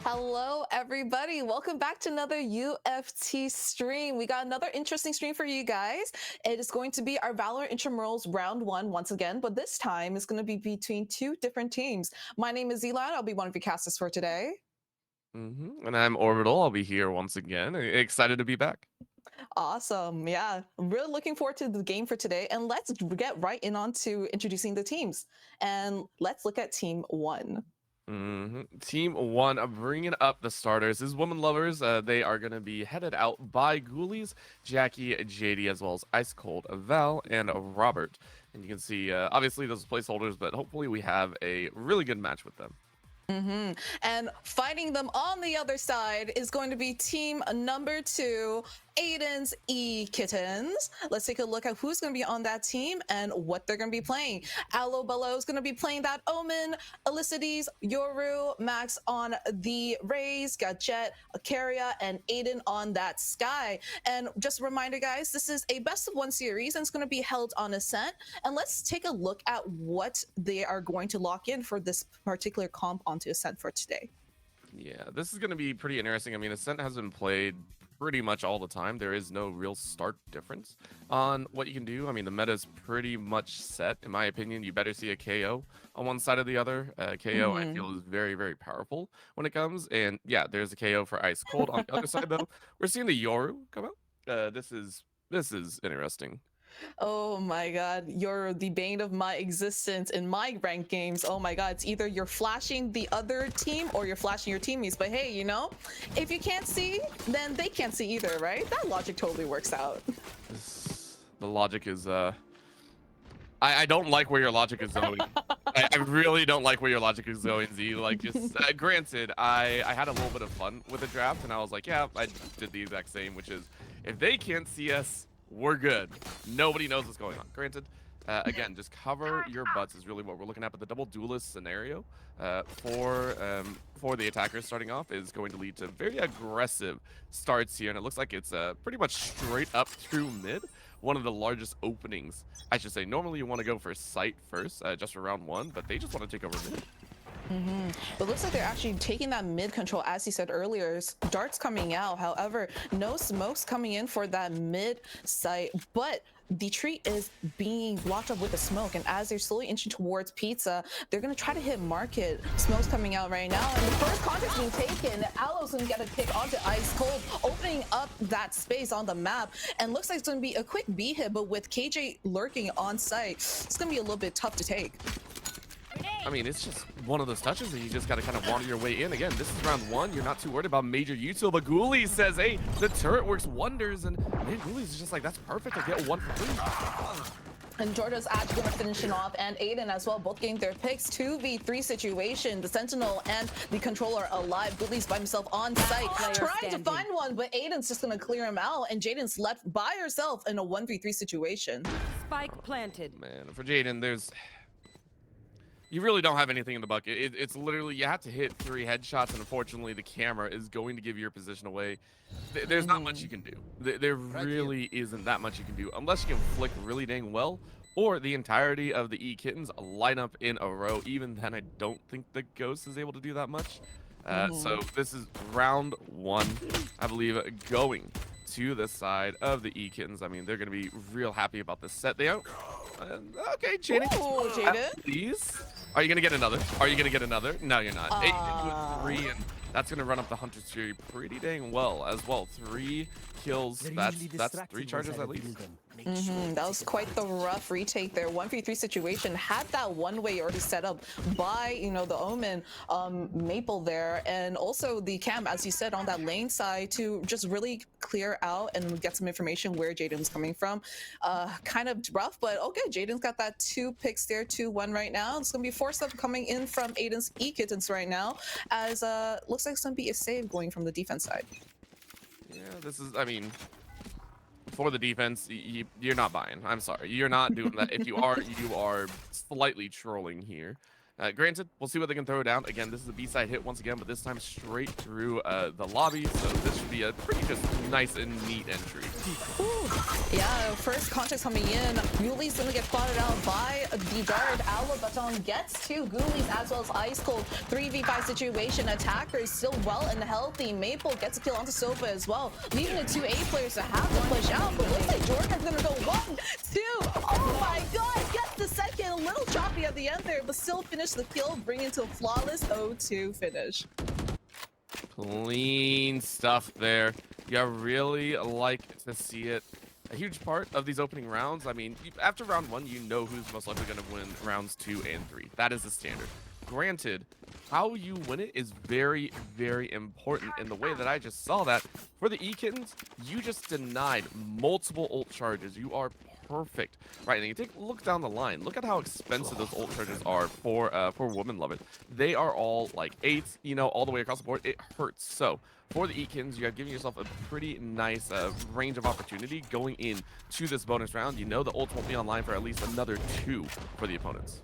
Hello, everybody. Welcome back to another UFT stream. We got another interesting stream for you guys. It is going to be our VALORANT Intramurals round one once again, but this time it's going to be between two different teams. My name is Elon. I'll be one of your casters for today. And I'm Orbital. I'll be here once again. Excited to be back. Awesome. Yeah, I'm really looking forward to the game for today. And let's get right in on to introducing the teams. And let's look at team one. Team one, bringing up the starters is Woman Lovers. They are going to be headed out by Ghoulies, Jackie, JD, as well as Ice Cold, Val, and Robert. And you can see, obviously, those placeholders, but hopefully we have a really good match with them. And fighting them on the other side is going to be team number two, Aiden's e-Kittens. Let's take a look at who's going to be on that team and what they're going to be playing. Aloe Bello is going to be playing that Omen, Elicides, Yoru, Max on the Rays, got Jet, Akaria, and Aiden on that Sky. And just a reminder, guys, this is a best of one series and it's going to be held on Ascent. And let's take a look at what they are going to lock in for this particular comp onto Ascent for today. Yeah, this is going to be pretty interesting. I mean, Ascent has been played pretty much all the time. There is no real start difference on what you can do. I mean, the meta is pretty much set. In my opinion, you better see a KO on one side or the other. KO, I feel, is very, very powerful when it comes. And yeah, there's a KO for Ice Cold. On the other side, though, we're seeing the Yoru come out. This is interesting. Oh my god, you're the bane of my existence in my ranked games. Oh my god, it's either you're flashing the other team or you're flashing your teammates. But hey, you know, if you can't see, then they can't see either, right? That logic totally works out. The logic is I don't like where your logic is going. I really don't like where your logic is going, Z. Like, just granted, I had a little bit of fun with the draft, and I was like, yeah, I did the exact same, which is if they can't see us, we're good. Nobody knows what's going on. Granted, again, just cover your butts is really what we're looking at. But the double duelist scenario for the attackers starting off is going to lead to very aggressive starts here, and it looks like it's pretty much straight up through mid. One of the largest openings, I should say. Normally you want to go for sight first, just for round one, but they just want to take over mid. But it looks like they're actually taking that mid control, as you said earlier. Darts coming out, however, no smokes coming in for that mid site, but the tree is being blocked up with the smoke, and as they're slowly inching towards pizza, they're going to try to hit market. Smoke's coming out right now, and the first contact being taken. Aloe's going to get a pick onto Ice Cold, opening up that space on the map, and looks like it's going to be a quick B hit, but with KJ lurking on site, it's going to be a little bit tough to take. I mean, it's just one of those touches that you just got to kind of wander your way in. Again, this is round one. You're not too worried about major util, but Ghoulies says, hey, the turret works wonders, and man, Ghoulies is just like, that's perfect. I get one for free. And Georgia's actually going to finish it off, and Aiden as well, both getting their picks. 2v3 situation. The Sentinel and the Controller alive. Ghoulies by himself on site, trying to find one, but Aiden's just going to clear him out, and Jaden's left by herself in a 1v3 situation. Spike planted. Man, for Jaden, you really don't have anything in the bucket. It's literally, you have to hit 3 headshots, and unfortunately, the camera is going to give your position away. There's not much you can do. There really isn't that much you can do, unless you can flick really dang well, or the entirety of the e-Kittens line up in a row. Even then, I don't think the Ghost is able to do that much. So this is round one, I believe, going to the side of the e-Kittens. I mean, they're going to be real happy about this set. They are... okay, Jaden. Oh, Jaden. Please. Are you going to get another? Are you going to get another? No, you're not. 8 with 3, and that's going to run up the Hunter's Fury pretty dang well as well. 3 kills. That's 3 charges at least. That was quite the rough retake there. 1v3 situation. Had that one-way already set up by, you know, the Omen Maple there, and also the cam, as you said, on that lane side to just really clear out and get some information where Jaden's coming from. Kind of rough, but okay, Jaden's got that 2 picks there, 2-1 right now. It's gonna be forced up coming in from Aiden's e-Kittens right now, as looks like it's gonna be a save going from the defense side. Yeah, this is, I mean, for the defense, you're not buying. I'm sorry, you're not doing that. If you are, you are slightly trolling here. Granted, we'll see what they can throw down. Again, this is a B-side hit once again, but this time straight through the lobby. So this should be a pretty just nice and neat entry. Ooh. Yeah, first context coming in. Ghoulies gonna get spotted out by the Dart. Aloe Baton gets two Ghoulies as well as Ice Cold. 3v5 situation. Attacker is still well and healthy. Maple gets a kill onto Sofa as well, leaving the two A players to have to push out. But looks like Jordan's gonna go 1, 2. Oh my god, gets the second. A little choppy at the end there, but still finish the kill, bringing to a flawless 0-2 finish. Clean stuff there. You really like to see it. A huge part of these opening rounds, I mean, after round 1, you know who's most likely going to win rounds 2 and 3. That is the standard. Granted, how you win it is very, very important. In the way that I just saw that, for the e-Kittens, you just denied multiple ult charges. You are perfect. Right, and you take a look down the line. Look at how expensive those ult charges are for women lovers. They are all like 8s, you know, all the way across the board. It hurts. So for the e-Kittens, you have given yourself a pretty nice range of opportunity going in to this bonus round. You know the ult won't be online for at least another 2 for the opponents.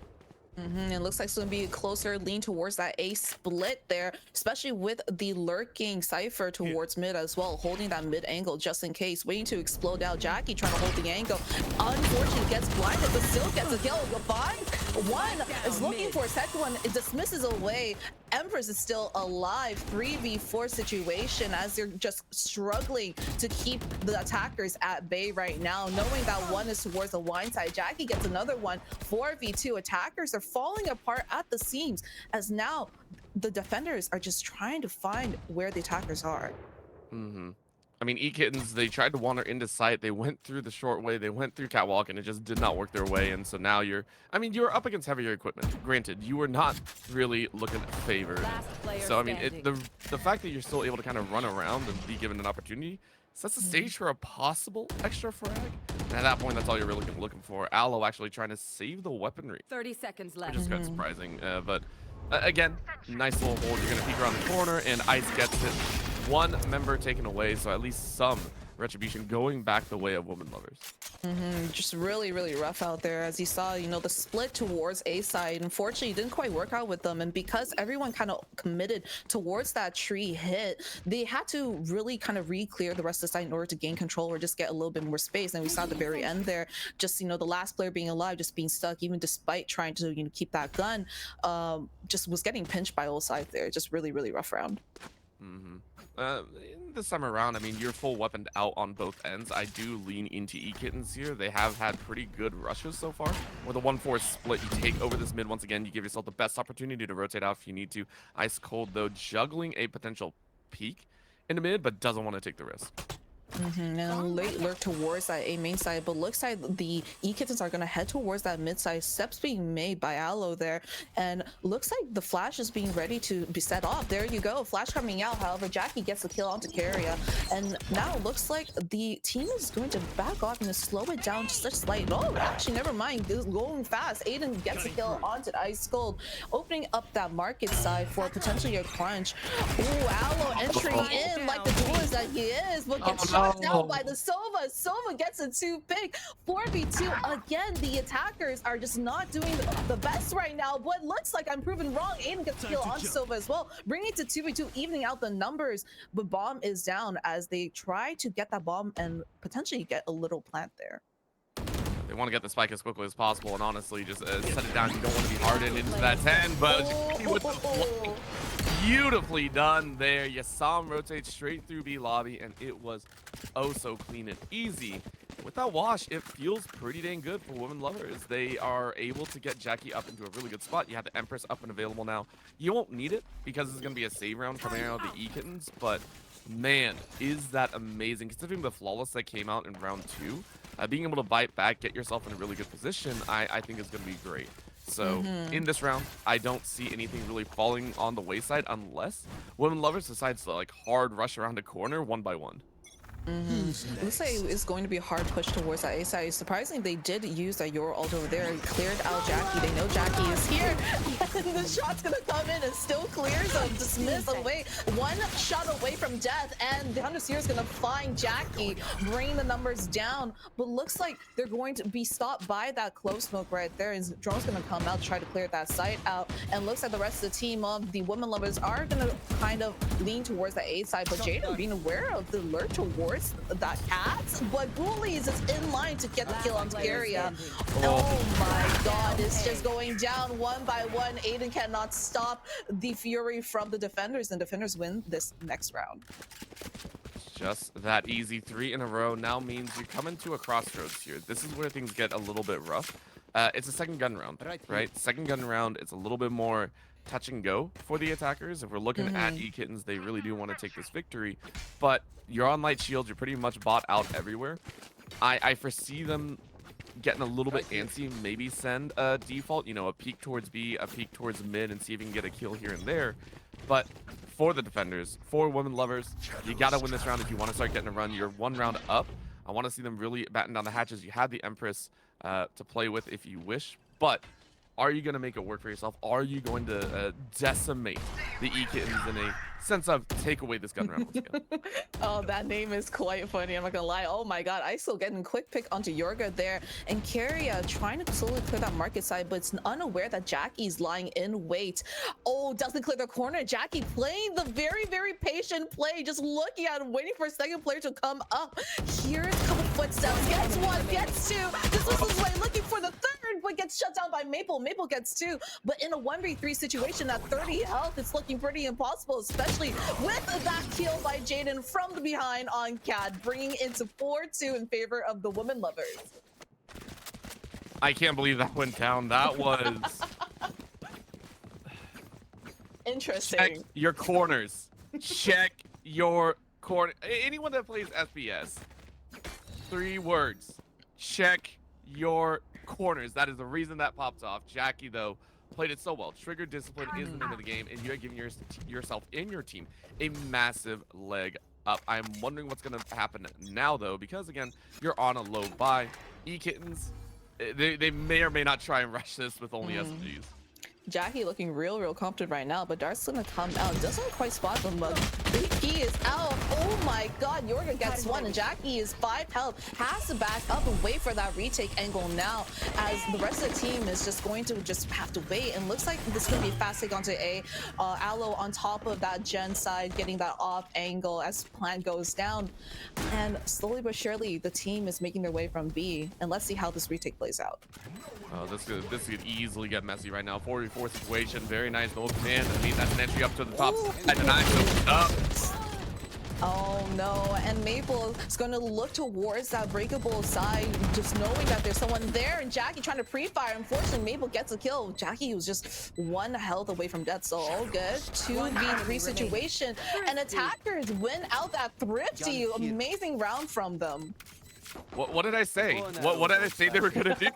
It looks like it's going to be a closer lean towards that A split there, especially with the lurking Cypher towards mid as well, holding that mid angle just in case, waiting to explode out. Jackie trying to hold the angle. Unfortunately, gets blinded, but still gets a kill. Goodbye. One is looking for a second one. It dismisses away. Empress is still alive. 3v4 situation as they're just struggling to keep the attackers at bay right now, knowing that one is towards the wine side. Jackie gets another one. 4v2 attackers are falling apart at the seams as now the defenders are just trying to find where the attackers are. I mean, e-Kittens, they tried to wander into sight. They went through the short way. They went through catwalk, and it just did not work their way. And so now you're up against heavier equipment. Granted, you were not really looking favored. So, I mean, the fact that you're still able to kind of run around and be given an opportunity sets the stage for a possible extra frag. And at that point, that's all you're really looking for. Aloe actually trying to save the weaponry. 30 seconds left. Which is kind of surprising. But again, nice little hold. You're going to peek around the corner, and Ice gets it. One member taken away, so at least some retribution going back the way of woman lovers. Just really, really rough out there. As you saw, you know, the split towards A side, unfortunately, didn't quite work out with them. And because everyone kind of committed towards that tree hit, they had to really kind of re-clear the rest of the side in order to gain control or just get a little bit more space. And we saw at the very end there, just, you know, the last player being alive, just being stuck, even despite trying to, you know, keep that gun, just was getting pinched by all sides there. Just really, really rough round. In this time around, I mean, you're full weaponed out on both ends. I do lean into e-Kittens here. They have had pretty good rushes so far. With a 1-4 split, you take over this mid once again. You give yourself the best opportunity to rotate out if you need to. Ice Cold, though, juggling a potential peek in the mid, but doesn't want to take the risk. And late lurk towards that A main side, but looks like the e-Kittens are going to head towards that mid side. Steps being made by Aloe there, and looks like the flash is being ready to be set off. There you go, flash coming out. However, Jackie gets the kill onto Carrier, and now it looks like the team is going to back off and slow it down just a slight. Oh, actually, never mind. This is going fast. Aiden gets a kill onto Ice Cold, opening up that market side for potentially a crunch. Ooh, Aloe entering in like the duelist that he is, but gets shot down by the Sova. Sova gets a 2-pick. 4v2 again. The attackers are just not doing the best right now, but looks like I'm proven wrong. Aiden gets a kill on Sova as well, bringing it to 2v2, evening out the numbers. But bomb is down as they try to get that bomb and potentially get a little plant there. They want to get the spike as quickly as possible, and honestly, just set it down. You don't want to be hardened into that 10, but with the beautifully done there. You saw him rotate straight through B lobby, and it was oh so clean and easy. With that wash, it feels pretty dang good for women lovers. They are able to get Jackie up into a really good spot. You have the Empress up and available now. You won't need it because it's going to be a save round coming out of the e-Kittens, but man, is that amazing. Considering the flawless that came out in round 2, being able to bite back, get yourself in a really good position, I think is going to be great. So in this round, I don't see anything really falling on the wayside unless women lovers decides to like hard rush around a corner one by one. Looks like it's going to be a hard push towards that A side. Surprisingly, they did use that Euro ult over there and cleared out Jackie. They know Jackie is here. And the shot's gonna come in and still clears them. Dismiss away. One shot away from death, and the Hunter Seer is gonna find Jackie, bring the numbers down. But looks like they're going to be stopped by that close smoke right there. And Drone's gonna come out, try to clear that site out. And looks like the rest of the team of the women lovers are gonna kind of lean towards the A side. But Jaden being aware of the lurk towards that cat, but Ghoulies is in line to get the kill on Garia. Oh my god, it's just going down one by one. Aiden cannot stop the fury from the defenders, and defenders win this next round. Just that easy. 3 in a row now means you come into a crossroads here. This is where things get a little bit rough. It's a second gun round, right? Second gun round, it's a little bit more touch and go for the attackers. If we're looking at e-Kittens, they really do want to take this victory, but you're on light shields, you're pretty much bought out everywhere. I foresee them getting a little bit antsy, maybe send a default, you know, a peek towards B, a peek towards mid, and see if you can get a kill here and there. But for the defenders, for women lovers, you gotta win this round if you want to start getting a run. You're 1 round up. I want to see them really batten down the hatches. You have the Empress to play with if you wish, but are you going to make it work for yourself? Are you going to decimate the e-Kittens in a sense of take away this gun round? Oh, that name is quite funny. I'm not gonna lie. Oh my god, ISO getting quick pick onto Yorga there, and Keria trying to slowly clear that market side, but it's unaware that Jackie's lying in wait. Oh, doesn't clear the corner. Jackie playing the very, very patient play, just looking at him, waiting for a second player to come up. Here's a couple footsteps. Gets 1, gets 2. This was his way, looking for the third, but gets shut down by Maple. Maple gets 2, but in a 1v3 situation at 30 health, it's looking pretty impossible, especially with that kill by Jaden from the behind on Cad, bringing it to 4-2 in favor of the women lovers. I can't believe that went down. That was interesting. Check your corners. Check your corner. Anyone that plays FPS, 3 words. Check your corners. That is the reason that popped off. Jackie, though, played it so well. Trigger discipline is the name of the game, and you're giving yourself and your team a massive leg up. I'm wondering what's going to happen now, though, because, again, you're on a low buy. E-Kittens, they may or may not try and rush this with only SMGs. Jackie looking real confident right now, but Dart's gonna come out. Doesn't quite spot them, but he is out. Oh my god, Yorga gets 1, and Jackie is 5 health. Has to back up and wait for that retake angle now, as the rest of the team is just going to have to wait. And looks like this is gonna be a fast take onto A. Aloe on top of that gen side, getting that off angle as plan goes down. And slowly but surely, the team is making their way from B. And let's see how this retake plays out. Oh, this could easily get messy right now. 44 situation, very nice. The old command. I mean, that's an entry up to the top. And then I go up. Oh no, and Maple is going to look towards that breakable side, just knowing that there's someone there, and Jackie trying to pre-fire. Unfortunately, Maple gets a kill. Jackie was just 1 health away from death, so all good. 2v3 situation, and attackers win out that thrifty. Amazing round from them. What did I say? What did I say they were gonna do?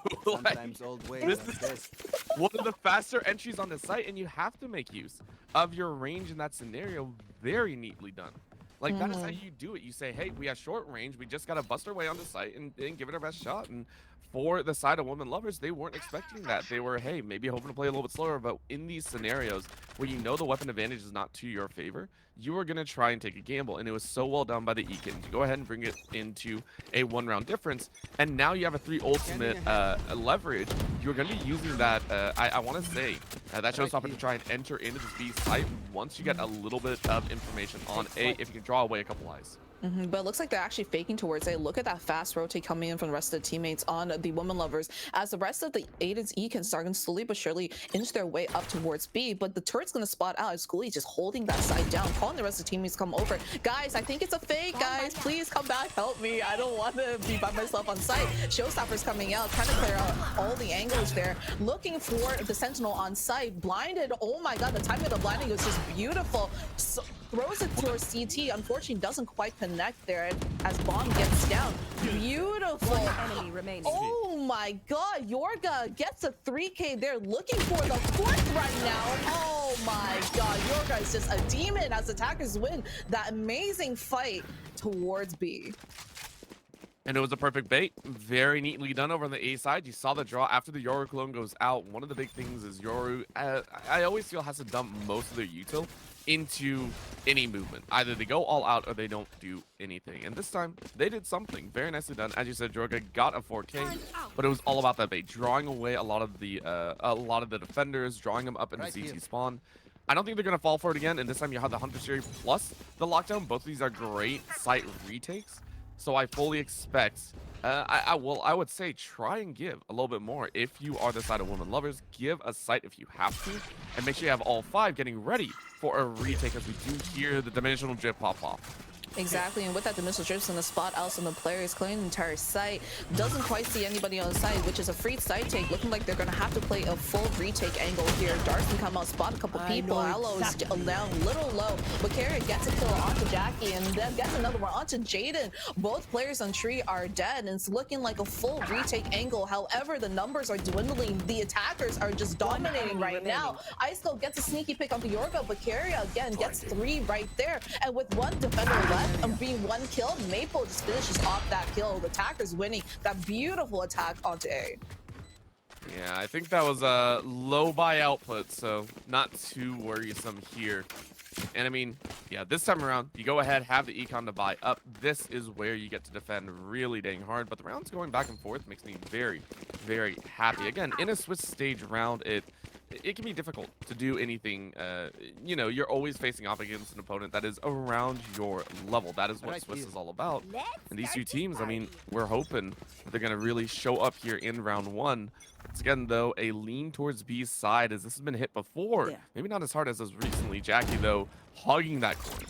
Like, this is one of the faster entries on the site, and you have to make use of your range in that scenario. Very neatly done. Like, that is how you do it. You say, hey, we have short range. We just got to bust our way on the site and give it our best shot. And for the side of women lovers, they weren't expecting that. They were, hey, maybe hoping to play a little bit slower. But in these scenarios where you know the weapon advantage is not to your favor, you are going to try and take a gamble. And it was so well done by the e-Kittens. You go ahead and bring it into a 1-round difference. And now you have a 3 ultimate leverage. You're going to be using that, I want to say, that showstopper to try and enter into this B site once you get a little bit of information on A, if you can draw away a couple eyes. But it looks like they're actually faking towards A. Look at that fast rotate coming in from the rest of the teammates on the women lovers, as the rest of the Aiden's E can start to slowly but surely inch their way up towards B. But the turret's going to spot out as Schoolie just holding that side down, calling the rest of the teammates to come over. Guys, I think it's a fake, guys. Please come back, help me. I don't want to be by myself on site. Showstopper's coming out, trying to clear out all the angles there, looking for the Sentinel on site. Blinded. Oh my god, the timing of the blinding was just beautiful. So throws it towards CT. Unfortunately, doesn't quite connect there as Bomb gets down. Beautiful. Enemy remaining. Oh my god, Yorga gets a 3K there, looking for the fourth right now. Oh my god, Yorga is just a demon as attackers win that amazing fight towards B. And it was a perfect bait. Very neatly done over on the A side. You saw the draw after the Yoru clone goes out. One of the big things is Yoru, I always feel, has to dump most of their util into any movement. Either they go all out or they don't do anything. And this time, they did something. Very nicely done. As you said, Jorga got a 4K, but it was all about that bait. Drawing away a lot of the defenders, drawing them up into CT spawn. I don't think they're going to fall for it again. And this time you have the Hunter Series plus the lockdown. Both of these are great site retakes. So I fully expect, I would say try and give a little bit more. If you are the side of women lovers, give a site if you have to. And make sure you have all 5 getting ready for a retake, as we do hear the dimensional drip pop off. Exactly, and with that dimensional drips in the spot, Alice the player is clearing the entire site. Doesn't quite see anybody on the side, which is a free side take. Looking like they're going to have to play a full retake angle here. Dark can come out, spot a couple people. Aloe is down a little low, but Carrier gets a kill onto Jackie, and then gets another one onto Jaden. Both players on tree are dead, and it's looking like a full retake angle. However, the numbers are dwindling. The attackers are just dominating right now. Iceco gets a sneaky pick onto Yorga, but Carrier again gets 3 right there. And with one defender left, being 1 kill, Maple just finishes off that kill. The attackers winning that beautiful attack onto A. Yeah, I think that was a low buy output, so not too worrisome here. And I mean, yeah, this time around, you go ahead, have the econ to buy up. This is where you get to defend really dang hard, but the rounds going back and forth makes me very, very happy. Again, in a Swiss stage round, it can be difficult to do anything. You know, you're always facing off against an opponent that is around your level. That is what Swiss is all about. And these two teams, I mean, we're hoping they're going to really show up here in round 1. Once again, though, a lean towards B's side, as this has been hit before. Yeah. Maybe not as hard as recently. Jackie, though, hogging that coin.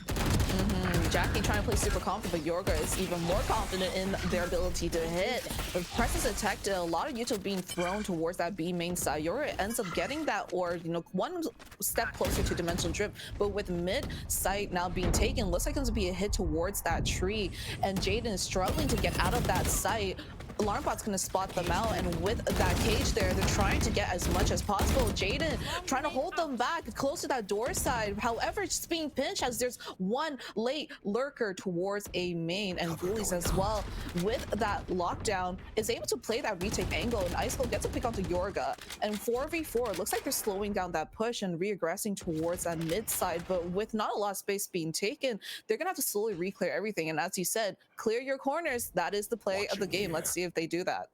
Jackie trying to play super confident, but Yorga is even more confident in their ability to hit. But presses detected, a lot of util being thrown towards that B main side. Yorga ends up getting that orb, you know, 1 step closer to dimensional drip, but with mid site now being taken, looks like it's going to be a hit towards that tree, and Jaden is struggling to get out of that site. Alarmbot's going to spot them out, and with that cage there, they're trying to get as much as possible. Jaden trying to hold them back close to that door side. However, it's just being pinched as there's 1 late lurker towards A main, and Ghoulies as well with that lockdown is able to play that retake angle, and Icecold gets a pick onto Yorga. And 4v4, looks like they're slowing down that push and reaggressing towards that mid side, but with not a lot of space being taken, they're going to have to slowly re-clear everything. And as you said, clear your corners. That is the play of the game. Let's see if they do that.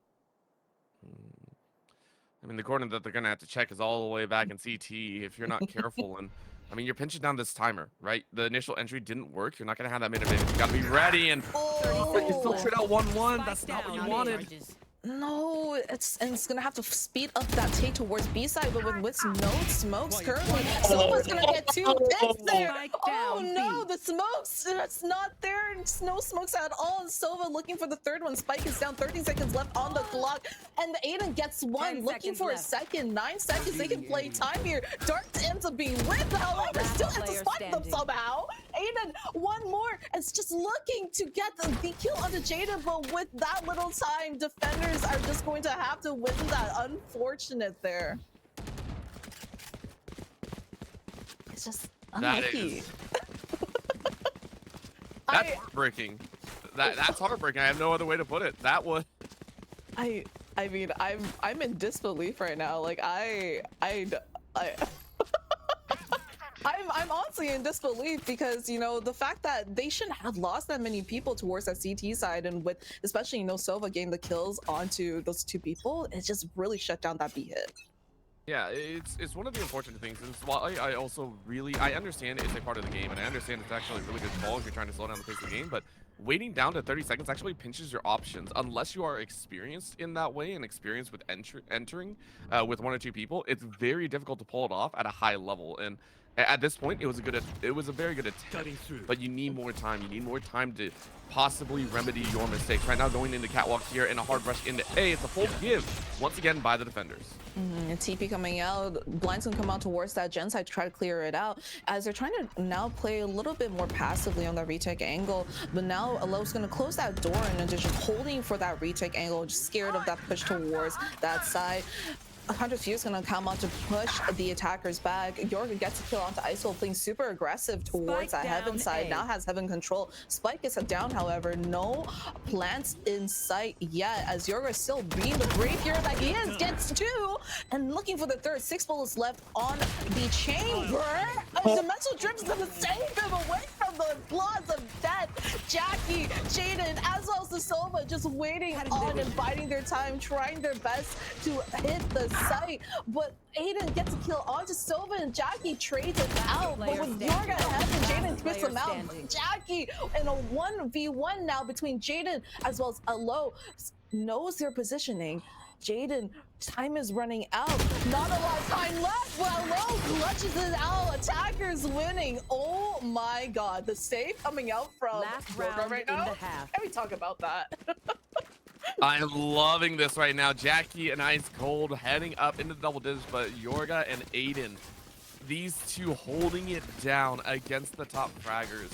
I mean, the corner that they're going to have to check is all the way back in CT if you're not careful. And I mean, you're pinching down this timer, right? The initial entry didn't work. You're not going to have that minute. You got to be ready. And but you filtered out 1-1. That's not what you wanted. No, it's gonna have to speed up that take towards B side, but with no smokes currently, Sova's gonna get 2 hits there. Oh no, the smokes, it's not there. It's no smokes at all. And Sova looking for the 3rd one. Spike is down, 13 seconds left on the clock, and Aiden gets 1, looking for a second. 9 seconds, they can play time here. Dark ends up being whipped, however, still has to spot them somehow. Aiden, 1 more, and it's just looking to get the kill onto Jaden, but with that little time, defenders are just going to have to win that. Unfortunate there. It's just unlucky. That's heartbreaking. That's heartbreaking. I have no other way to put it. That was. I mean, I'm in disbelief right now. Like I'm honestly in disbelief because, you know, the fact that they shouldn't have lost that many people towards that CT side, and with especially, you know, Sova getting the kills onto those 2 people, it just really shut down that B hit. Yeah, it's one of the unfortunate things. And it's why I also really, I understand it's a part of the game, and I understand it's actually a really good call if you're trying to slow down the pace of the game, but waiting down to 30 seconds actually pinches your options. Unless you are experienced in that way and experienced with entering with 1 or 2 people, it's very difficult to pull it off at a high level. And At this point, it was a very good attempt, but you need more time. You need more time to possibly remedy your mistakes. Right now, going into catwalk here and a hard rush into A. It's a full give once again by the defenders. TP coming out, Blind's gonna come out towards that gen side to try to clear it out as they're trying to now play a little bit more passively on that retake angle. But now Alo's gonna close that door and they're just holding for that retake angle, just scared of that push towards that side. 100 Fuse gonna come out to push the attackers back. Yorga gets a kill onto ISO, playing super aggressive towards that Heaven side. Now has Heaven control. Spike gets down, however, no plants in sight yet, as Yorga is still being the brave hero that he is. Gets two and looking for the third. 6 bullets left on the chamber. Dimensional Drip's gonna save him away from the claws of death. Jackie, Jaden, as well as the Sova just waiting on and biding their time, trying their best to hit the site, but Aiden gets a kill onto Sova and Jackie trades it out. But with Yorga ahead and Jaden twits him out, Jackie in a 1v1 now between Jaden as well as Alo knows their positioning. Jaden, time is running out. Not a lot of time left. Well, Alo clutches it out. Attackers winning. Oh my god, the save coming out from Yorga right now. Can we talk about that? I'm loving this right now. Jackie and Ice Cold heading up into the double digits, but Yorga and Aiden, these two holding it down against the top fraggers.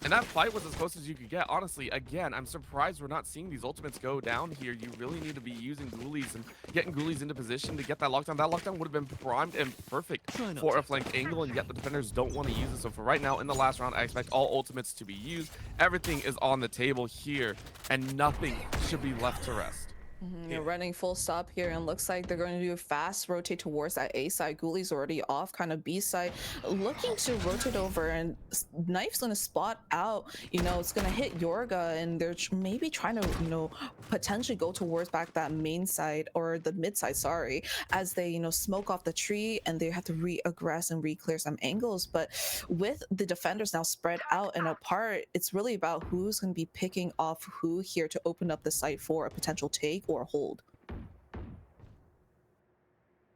And that fight was as close as you could get. Honestly, again, I'm surprised we're not seeing these ultimates go down here. You really need to be using ghoulies and getting ghoulies into position to get that lockdown. That lockdown would have been primed and perfect for a flank angle, and yet the defenders don't want to use it. So for right now, in the last round, I expect all ultimates to be used. Everything is on the table here, and nothing should be left to rest. They're running full stop here, and looks like they're going to do a fast rotate towards that A side. Ghoulies already off, kind of B side, looking to rotate over, and Knife's going to spot out. You know, it's going to hit Yorga, and they're maybe trying to, you know, potentially go towards back that main side or the mid side. Sorry, as they, you know, smoke off the tree and they have to re-aggress and re-clear some angles. But with the defenders now spread out and apart, it's really about who's going to be picking off who here to open up the site for a potential take or hold.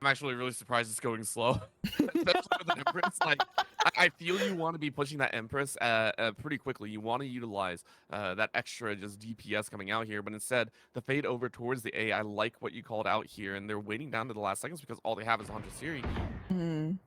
I'm actually really surprised it's going slow. Especially with an Empress. Like, I feel you want to be pushing that Empress pretty quickly. You want to utilize that extra just DPS coming out here, but instead the fade over towards the A. I like what you called out here, and they're waiting down to the last seconds because all they have is 100 Siri.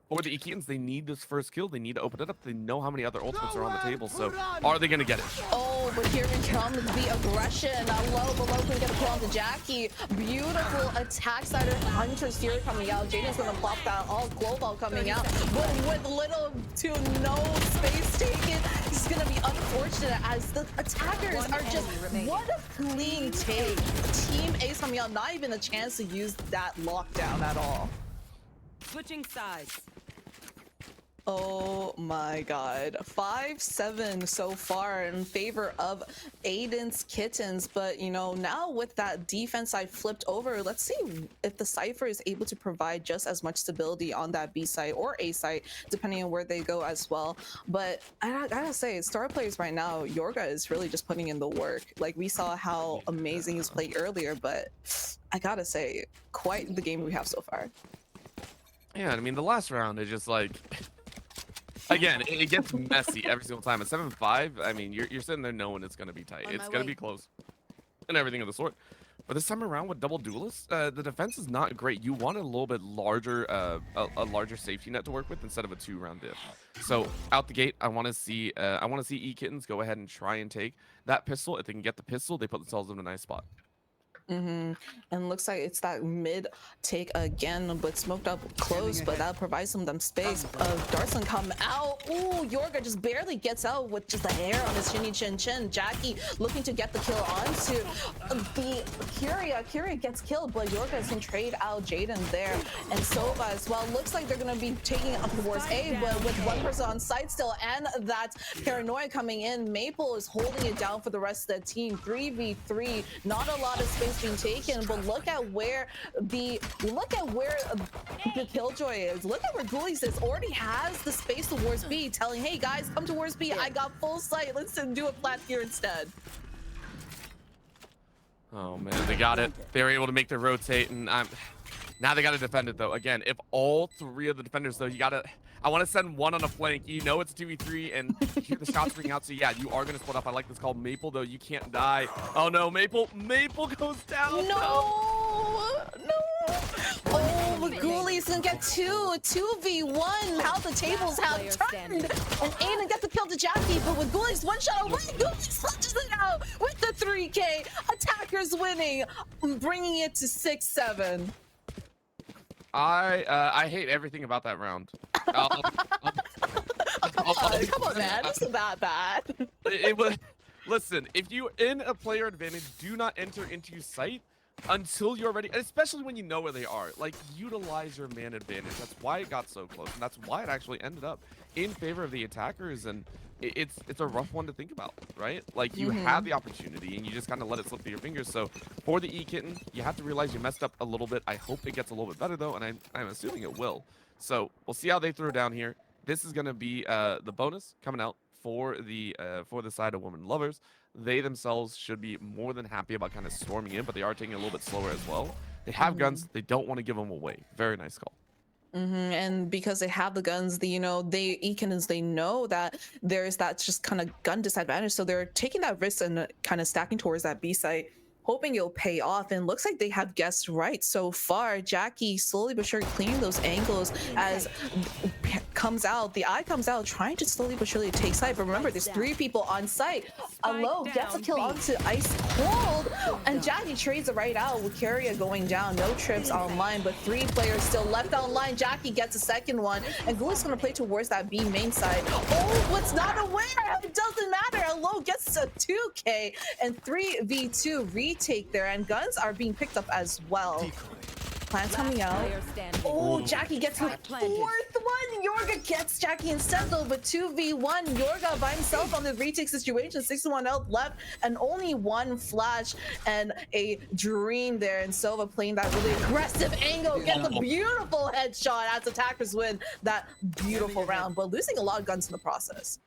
For the e-Kittens, they need this first kill. They need to open it up. They know how many other ultimates are on the table, so are they going to get it? Oh, but here comes the aggression. Low below can get a kill onto Jackie. Beautiful attack side of Hunter's Fury coming out. Jaden's going to plop that all global coming out, but with little to no space taken. This is going to be unfortunate as the attackers are just, what a clean take. Team Ace coming out, not even a chance to use that lockdown at all. Switching sides. Oh my god. 5-7 so far in favor of Aiden's Kittens, but you know, now with that defense side flipped over, let's see if the Cypher is able to provide just as much stability on that B side or A side, depending on where they go as well. But I gotta say, star players right now, Yorga is really just putting in the work. Like, we saw how amazing he's played earlier, but I gotta say, quite the game we have so far. Yeah, I mean, the last round is just like, again, it gets messy every single time. At 7-5, I mean, you're sitting there knowing it's going to be tight. It's going to be close and everything of the sort. But this time around with double duelists, the defense is not great. You want a little bit larger, a larger safety net to work with instead of a 2-round diff. So out the gate, I want to see e-Kittens go ahead and try and take that pistol. If they can get the pistol, they put themselves in a nice spot. And looks like it's that mid take again, but smoked up close, but that provides them space. Dartson come out. Ooh, Yorga just barely gets out with just the hair on his chinny chin chin. Jackie looking to get the kill onto the Curia. Curia gets killed, but Yorga can trade out Jaden there. And Sova as well. Looks like they're going to be taking it up towards A, but with one person on site still, and that Paranoia coming in, Maple is holding it down for the rest of the team. 3v3, not a lot of space being taken, but look at where the Killjoy is. Look at where Ghoulies is. Already has the space towards B, telling, hey guys, come towards B. I got full sight. Let's do a flat here instead. Oh man, they got it. They were able to make the rotate, and now they got to defend it though. Again, if all three of the defenders though, I want to send one on a flank. You know it's a 2v3, and you hear the shots ring out. So yeah, you are gonna split up. I like this call. Maple though, you can't die. Oh no, Maple goes down. No. Oh, the Ghoulies gonna get 2v1. How the tables have turned. And Aiden gets the kill to Jackie, but with Ghoulies one shot away, Ghoulies clutches it out with the 3K. Attackers winning, bringing it to 6-7. I hate everything about that round. Come on, man. It's not that bad. It was. Listen, if you're in a player advantage, do not enter into sight until you're ready, especially when you know where they are. Like, utilize your man advantage. That's why it got so close, and that's why it actually ended up in favor of the attackers. And it's a rough one to think about, right? Like, you have the opportunity, and you just kind of let it slip through your fingers. So for the e-Kitten, you have to realize you messed up a little bit. I hope it gets a little bit better, though, and I'm assuming it will. So we'll see how they throw down here. This is going to be the bonus coming out for the side of women lovers. They themselves should be more than happy about kind of storming in, but they are taking it a little bit slower as well. They have guns. They don't want to give them away. Very nice call. And because they have the guns, e-Kittens, they know that there's that just kind of gun disadvantage. So they're taking that risk and kind of stacking towards that B site, hoping it'll pay off. And looks like they have guessed right so far. Jackie slowly but surely clearing those angles as the eye comes out, trying to slowly but surely take sight. But remember, there's 3 people on site. Alo gets a kill onto Ice Cold, and Jackie trades it right out with Carrier going down. No trips online, but 3 players still left online. Jackie gets a second one, and Ghoulies gonna play towards that B main side. Oh, what's not aware? It doesn't matter. Alo gets a 2K and 3v2 retake there, and guns are being picked up as well. Plans coming out. Oh, Jackie gets the 4th one. Yorga gets Jackie instead though, but 2v1. Yorga by himself on the retake situation. 61 health left and only 1 flash and a dream there. And Sova playing that really aggressive angle, gets a beautiful headshot as attackers win that beautiful round, but losing a lot of guns in the process.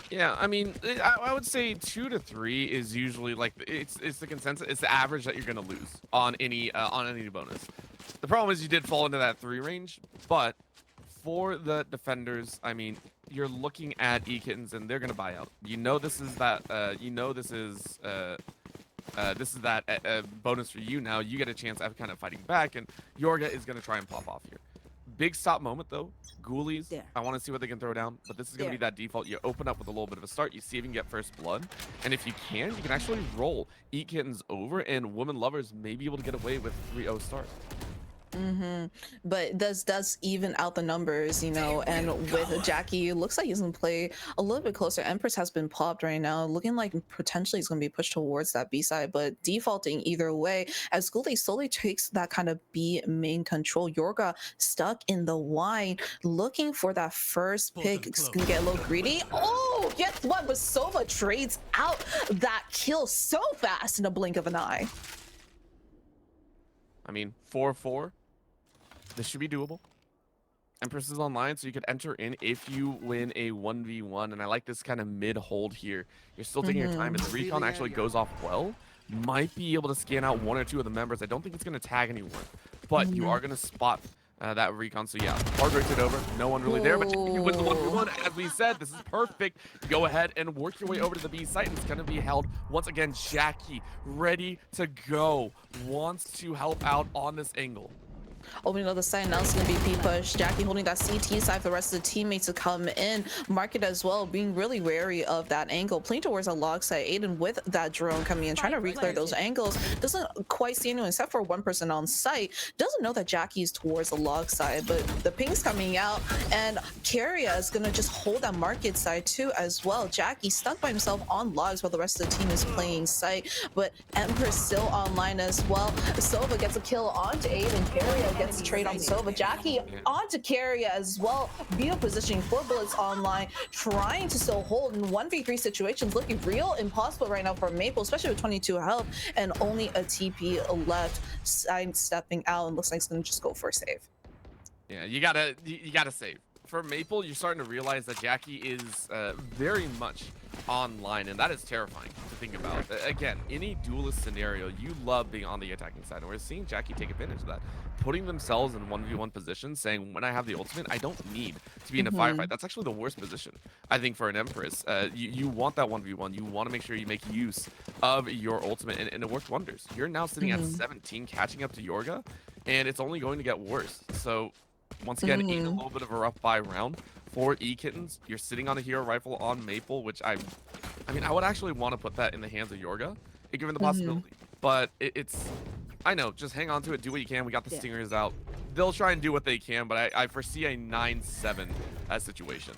Yeah, I mean, I would say 2 to 3 is usually like it's the consensus. It's the average that you're gonna lose on any bonus. The problem is you did fall into that 3 range, but for the defenders, I mean, you're looking at e-Kittens and they're gonna buy out. You know this is that. This is that bonus for you now. You get a chance at kind of fighting back, and Yorga is gonna try and pop off here. Big stop moment though. Ghoulies, I want to see what they can throw down, but this is going to be that default. You open up with a little bit of a start. You see if you can get first blood, and if you can actually roll e-Kittens over, and women lovers may be able to get away with 3-0 start. But this does even out the numbers, and with Jackie, it looks like he's gonna play a little bit closer. Empress has been popped right now, looking like potentially he's gonna be pushed towards that B side, but defaulting either way as Ghoulies slowly takes that kind of B main control. Yorga stuck in the wine, looking for that first pick. It's gonna get a little greedy. Oh, guess what? But Sova trades out that kill so fast in a blink of an eye. I mean, 4-4. This should be doable. Empress is online, so you could enter in if you win a 1v1. And I like this kind of mid-hold here. You're still taking your time, and the recon actually goes off well. Might be able to scan out 1 or 2 of the members. I don't think it's going to tag anyone, but you are going to spot that recon. So yeah, hard rotate over. No one really there, but you win the 1v1. As we said, this is perfect. Go ahead and work your way over to the B site, and it's going to be held once again. Jackie ready to go, wants to help out on this angle. Opening up the side, now it's going to be P-push. Jackie holding that CT side for the rest of the teammates to come in. Market as well, being really wary of that angle. Playing towards a log side. Aiden with that drone coming in, trying to re-clear those angles. Doesn't quite see anyone except for 1 person on site. Doesn't know that Jackie's towards the log side, but the ping's coming out, and Carrier is going to just hold that market side too as well. Jackie stuck by himself on logs while the rest of the team is playing site, but Emperor still online as well. Sova gets a kill onto Aiden. Carrier gets a trade on Sova. Jackie onto Carrier as well. Beautiful positioning, 4 bullets online, trying to still hold in 1v3 situations, looking real impossible right now for Maple, especially with 22 health and only a TP left. Side stepping out, and looks like it's gonna just go for a save. Yeah, you gotta save for Maple, you're starting to realize that Jackie is very much online, and that is terrifying to think about. Again, any duelist scenario, you love being on the attacking side, and we're seeing Jackie take advantage of that, putting themselves in 1v1 position, saying, when I have the ultimate, I don't need to be in a firefight. That's actually the worst position, I think, for an Empress. You want that 1v1. You want to make sure you make use of your ultimate, and it worked wonders. You're now sitting at 17, catching up to Yorga, and it's only going to get worse. So, once again, a little bit of a rough buy round for e-Kittens. You're sitting on a hero rifle on Maple, which I mean, I would actually want to put that in the hands of Yorga, given the possibility. But it's, I know, just hang on to it, do what you can. We got the stingers out. They'll try and do what they can, but I foresee a 9-7 situation.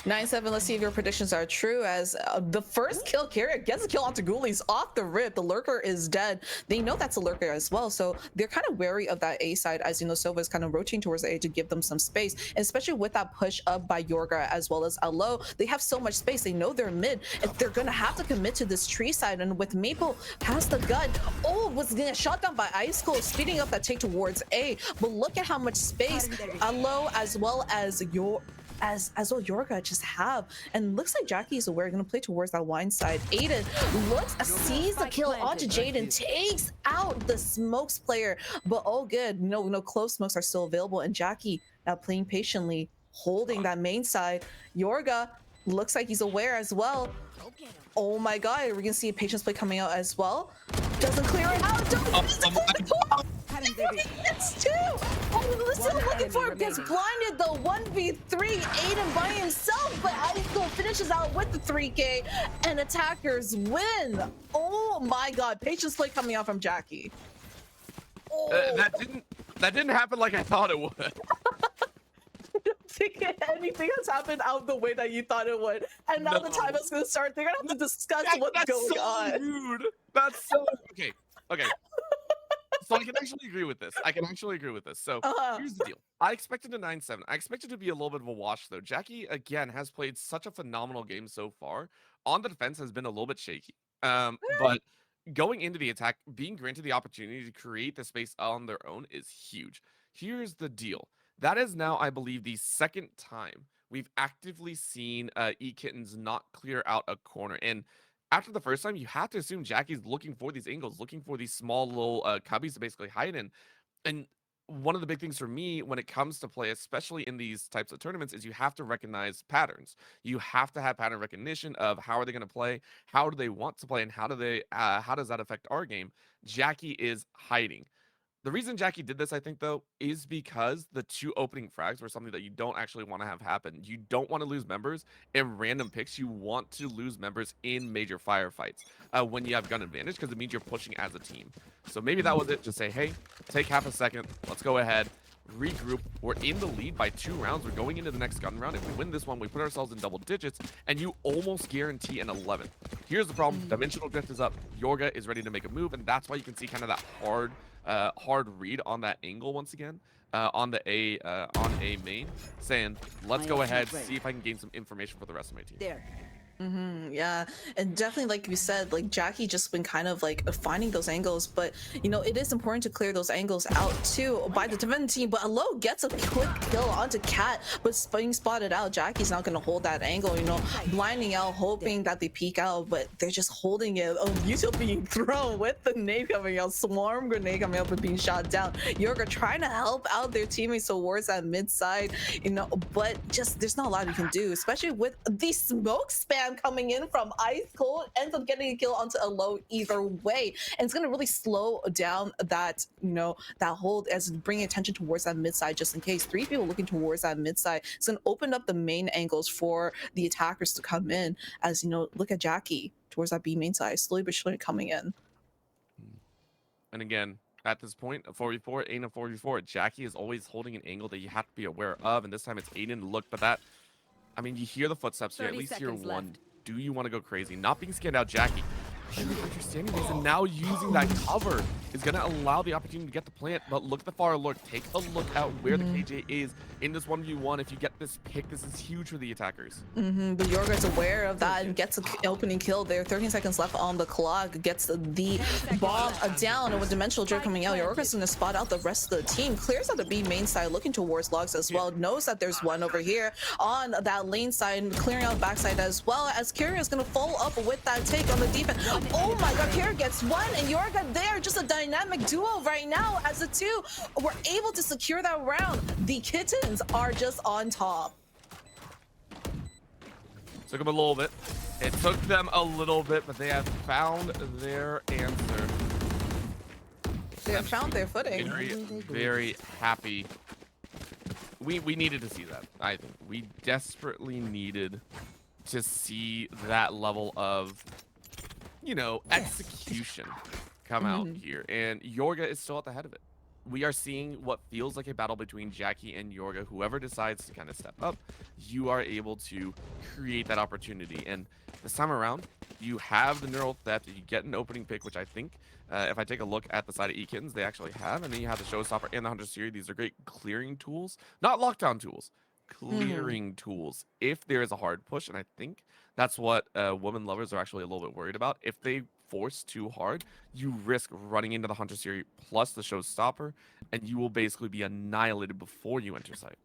9-7, let's see if your predictions are true, as the first kill, Carrier gets a kill onto Ghoulies off the rip. The lurker is dead. They know that's a lurker as well, so they're kind of wary of that A side, as you know, Silva is kind of rotating towards the A to give them some space, and especially with that push up by Yorga as well as Alo. They have so much space. They know they're mid. If they're gonna have to commit to this tree side, and with Maple past the gun, was gonna shot down by Ice Cold, speeding up that take towards A. But look at how much space Alo as well as Yorga just have, and looks like Jackie is aware, gonna play towards that wine side. Aiden sees the kill onto Jaden, takes out the smokes player, but all good. No close smokes are still available, and Jackie now playing patiently, holding that main side. Yorga looks like he's aware as well. Oh my god, we're gonna see a patience play coming out as well. Doesn't clear it out. It's two. Oh, still looking for it. Gets blinded. The 1v3. Aiden by himself, but Ico finishes out with the 3K, and attackers win. Oh my god, patience play coming out from Jackie. That didn't happen like I thought it would. I don't think anything has happened out the way that you thought it would. And now the time is going to start. They're going to have to discuss what's going on. Rude. That's so okay. So I can actually agree with this. So here's the deal. I expected a 9-7. I expected to be a little bit of a wash, though. Jackie, again, has played such a phenomenal game so far. On the defense has been a little bit shaky. But going into the attack, being granted the opportunity to create the space on their own is huge. Here's the deal. That is now, I believe, the second time we've actively seen e-Kittens not clear out a corner. And after the first time, you have to assume Jackie's looking for these angles, looking for these small little cubbies to basically hide in. And one of the big things for me when it comes to play, especially in these types of tournaments, is you have to recognize patterns. You have to have pattern recognition of how are they going to play, how do they want to play, and how does that affect our game. Jackie is hiding. The reason Jackie did this, I think, though, is because the two opening frags were something that you don't actually want to have happen. You don't want to lose members in random picks. You want to lose members in major firefights when you have gun advantage, because it means you're pushing as a team. So maybe that was it. Just say, hey, take half a second. Let's go ahead, regroup. We're in the lead by 2 rounds. We're going into the next gun round. If we win this one, we put ourselves in double digits, and you almost guarantee an 11. Here's the problem. Dimensional drift is up. Yorga is ready to make a move, and that's why you can see kind of that hard read on that angle once again on A main, saying, let's go ahead, see if I can gain some information for the rest of my team. There. Yeah, and definitely, like you said, like Jackie just been kind of like finding those angles, but you know, it is important to clear those angles out too by the defending team. But Alo gets a quick kill onto Cat, but being spotted out, Jackie's not gonna hold that angle, you know, blinding out, hoping that they peek out, but they're just holding it. Oh, YouTube being thrown with the nade coming out, swarm grenade coming out, but being shot down. Yorga trying to help out their teammates towards that mid side, you know, but just there's not a lot you can do, especially with the smoke spam coming in from Ice Cold, ends up getting a kill onto Alo either way, and it's going to really slow down that, you know, that hold, as bringing attention towards that mid side, just in case 3 people looking towards that mid side. It's going to open up the main angles for the attackers to come in, as you know, look at Jackie towards that B main side, slowly but surely coming in. And again, at this point, a 4v4, Aiden a 4v4, Jackie is always holding an angle that you have to be aware of, and this time it's Aiden. Look, but that, I mean, you hear the footsteps here, at least hear one. Left. Do you want to go crazy? Not being scanned out, Jackie. Understanding this and now using that cover is going to allow the opportunity to get the plant, but look at the far alert. Take a look at where the KJ is in this 1v1. If you get this pick, this is huge for the attackers. But Yorga's aware of that and gets an opening kill there. 13 seconds left on the clock. Gets the bomb down, and with Dimensional Drift coming out, Yorga's going to spot out the rest of the team. Clears out the B main side, looking towards logs as well. Knows that there's one over here on that lane side, clearing out the backside as well, as Kyria is going to follow up with that take on the defense. Oh my god, Kyria gets one, and Yorga there, just a dynamic duo right now as the two were able to secure that round. The Kittens are just on top. Took them a little bit. It took them a little bit, but they have found their answer. They have found their footing. Very, very happy. We needed to see that, I think. We desperately needed to see that level of, you know, execution come out here. And Yorga is still at the head of it. We are seeing what feels like a battle between Jackie and Yorga. Whoever decides to kind of step up, you are able to create that opportunity. And this time around, you have the neural theft. You get an opening pick, which I think, if I take a look at the side of e-Kittens, they actually have. And then you have the Showstopper and the Hunter Series. These are great clearing tools, not lockdown tools, clearing tools if there is a hard push. And I think that's what women lovers are actually a little bit worried about. If they force too hard, you risk running into the Hunter Series plus the Showstopper, and you will basically be annihilated before you enter site.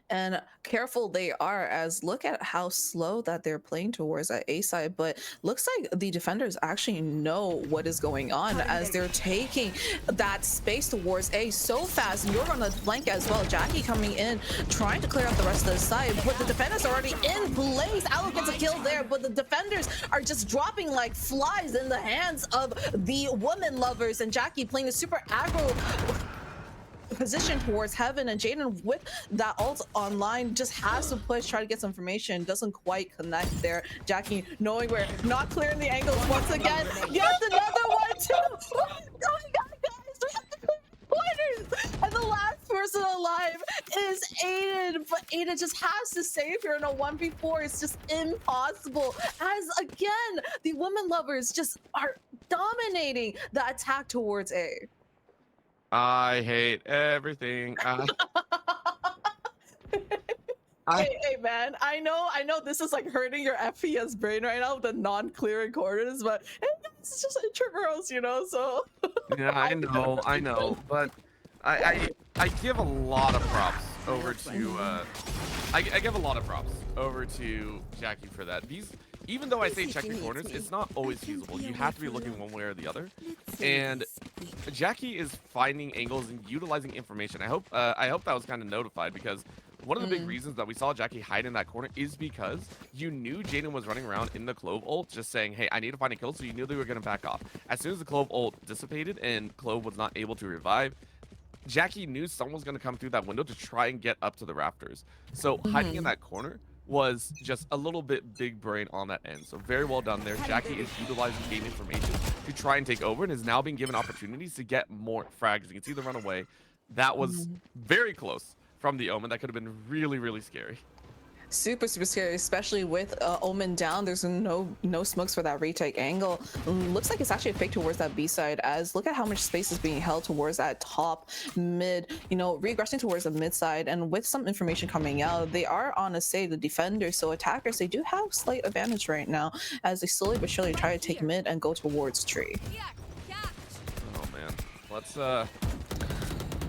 And careful they are, as look at how slow that they're playing towards that A side, but looks like the defenders actually know what is going on as they're taking that space towards A so fast. And you're on the flank as well. Jackie coming in, trying to clear out the rest of the side, but the defenders are already in place. Aloe gets a kill there, but the defenders are just dropping like flies in the hands of the woman lovers, and Jackie playing a super aggro position towards Heaven, and Jaden with that ult online just has to push, try to get some information, doesn't quite connect there. Jackie knowing we're not clearing the angles once again, gets another one too. Oh my god, guys, we have to clear corners, and the last person alive is Aiden, but Aiden just has to save here in a 1v4. It's just impossible, as again the women lovers just are dominating the attack towards A. I hate everything. Hey man, I know this is like hurting your FPS brain right now with the non-clearing corners, but it's just intramurals, you know, so Yeah, I know, but I give a lot of props over to I give a lot of props over to Jackie for that. Even though I say check your corners, it's not always feasible. You have to be looking one way or the other. And Jackie is finding angles and utilizing information. I hope that was kind of notified, because one of the big reasons that we saw Jackie hide in that corner is because you knew Jaden was running around in the Clove ult just saying, hey, I need to find a kill, so you knew they were going to back off. As soon as the Clove ult dissipated and Clove was not able to revive, Jackie knew someone was going to come through that window to try and get up to the rafters. So hiding in that corner was just a little bit big brain on that end. So very well done there. Jackie is utilizing game information to try and take over, and is now being given opportunities to get more frags. You can see the runaway. That was very close from the Omen. That could have been really, really scary. Super scary, especially with Omen down. There's no smokes for that retake angle. Looks like it's actually a fake towards that B side, as look at how much space is being held towards that top mid, you know, regressing towards the mid side. And with some information coming out, they are on a say the defenders, so attackers, they do have slight advantage right now as they slowly but surely try to take mid and go towards tree. Oh man, let's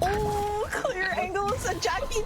Oh, clear angles, and Jackie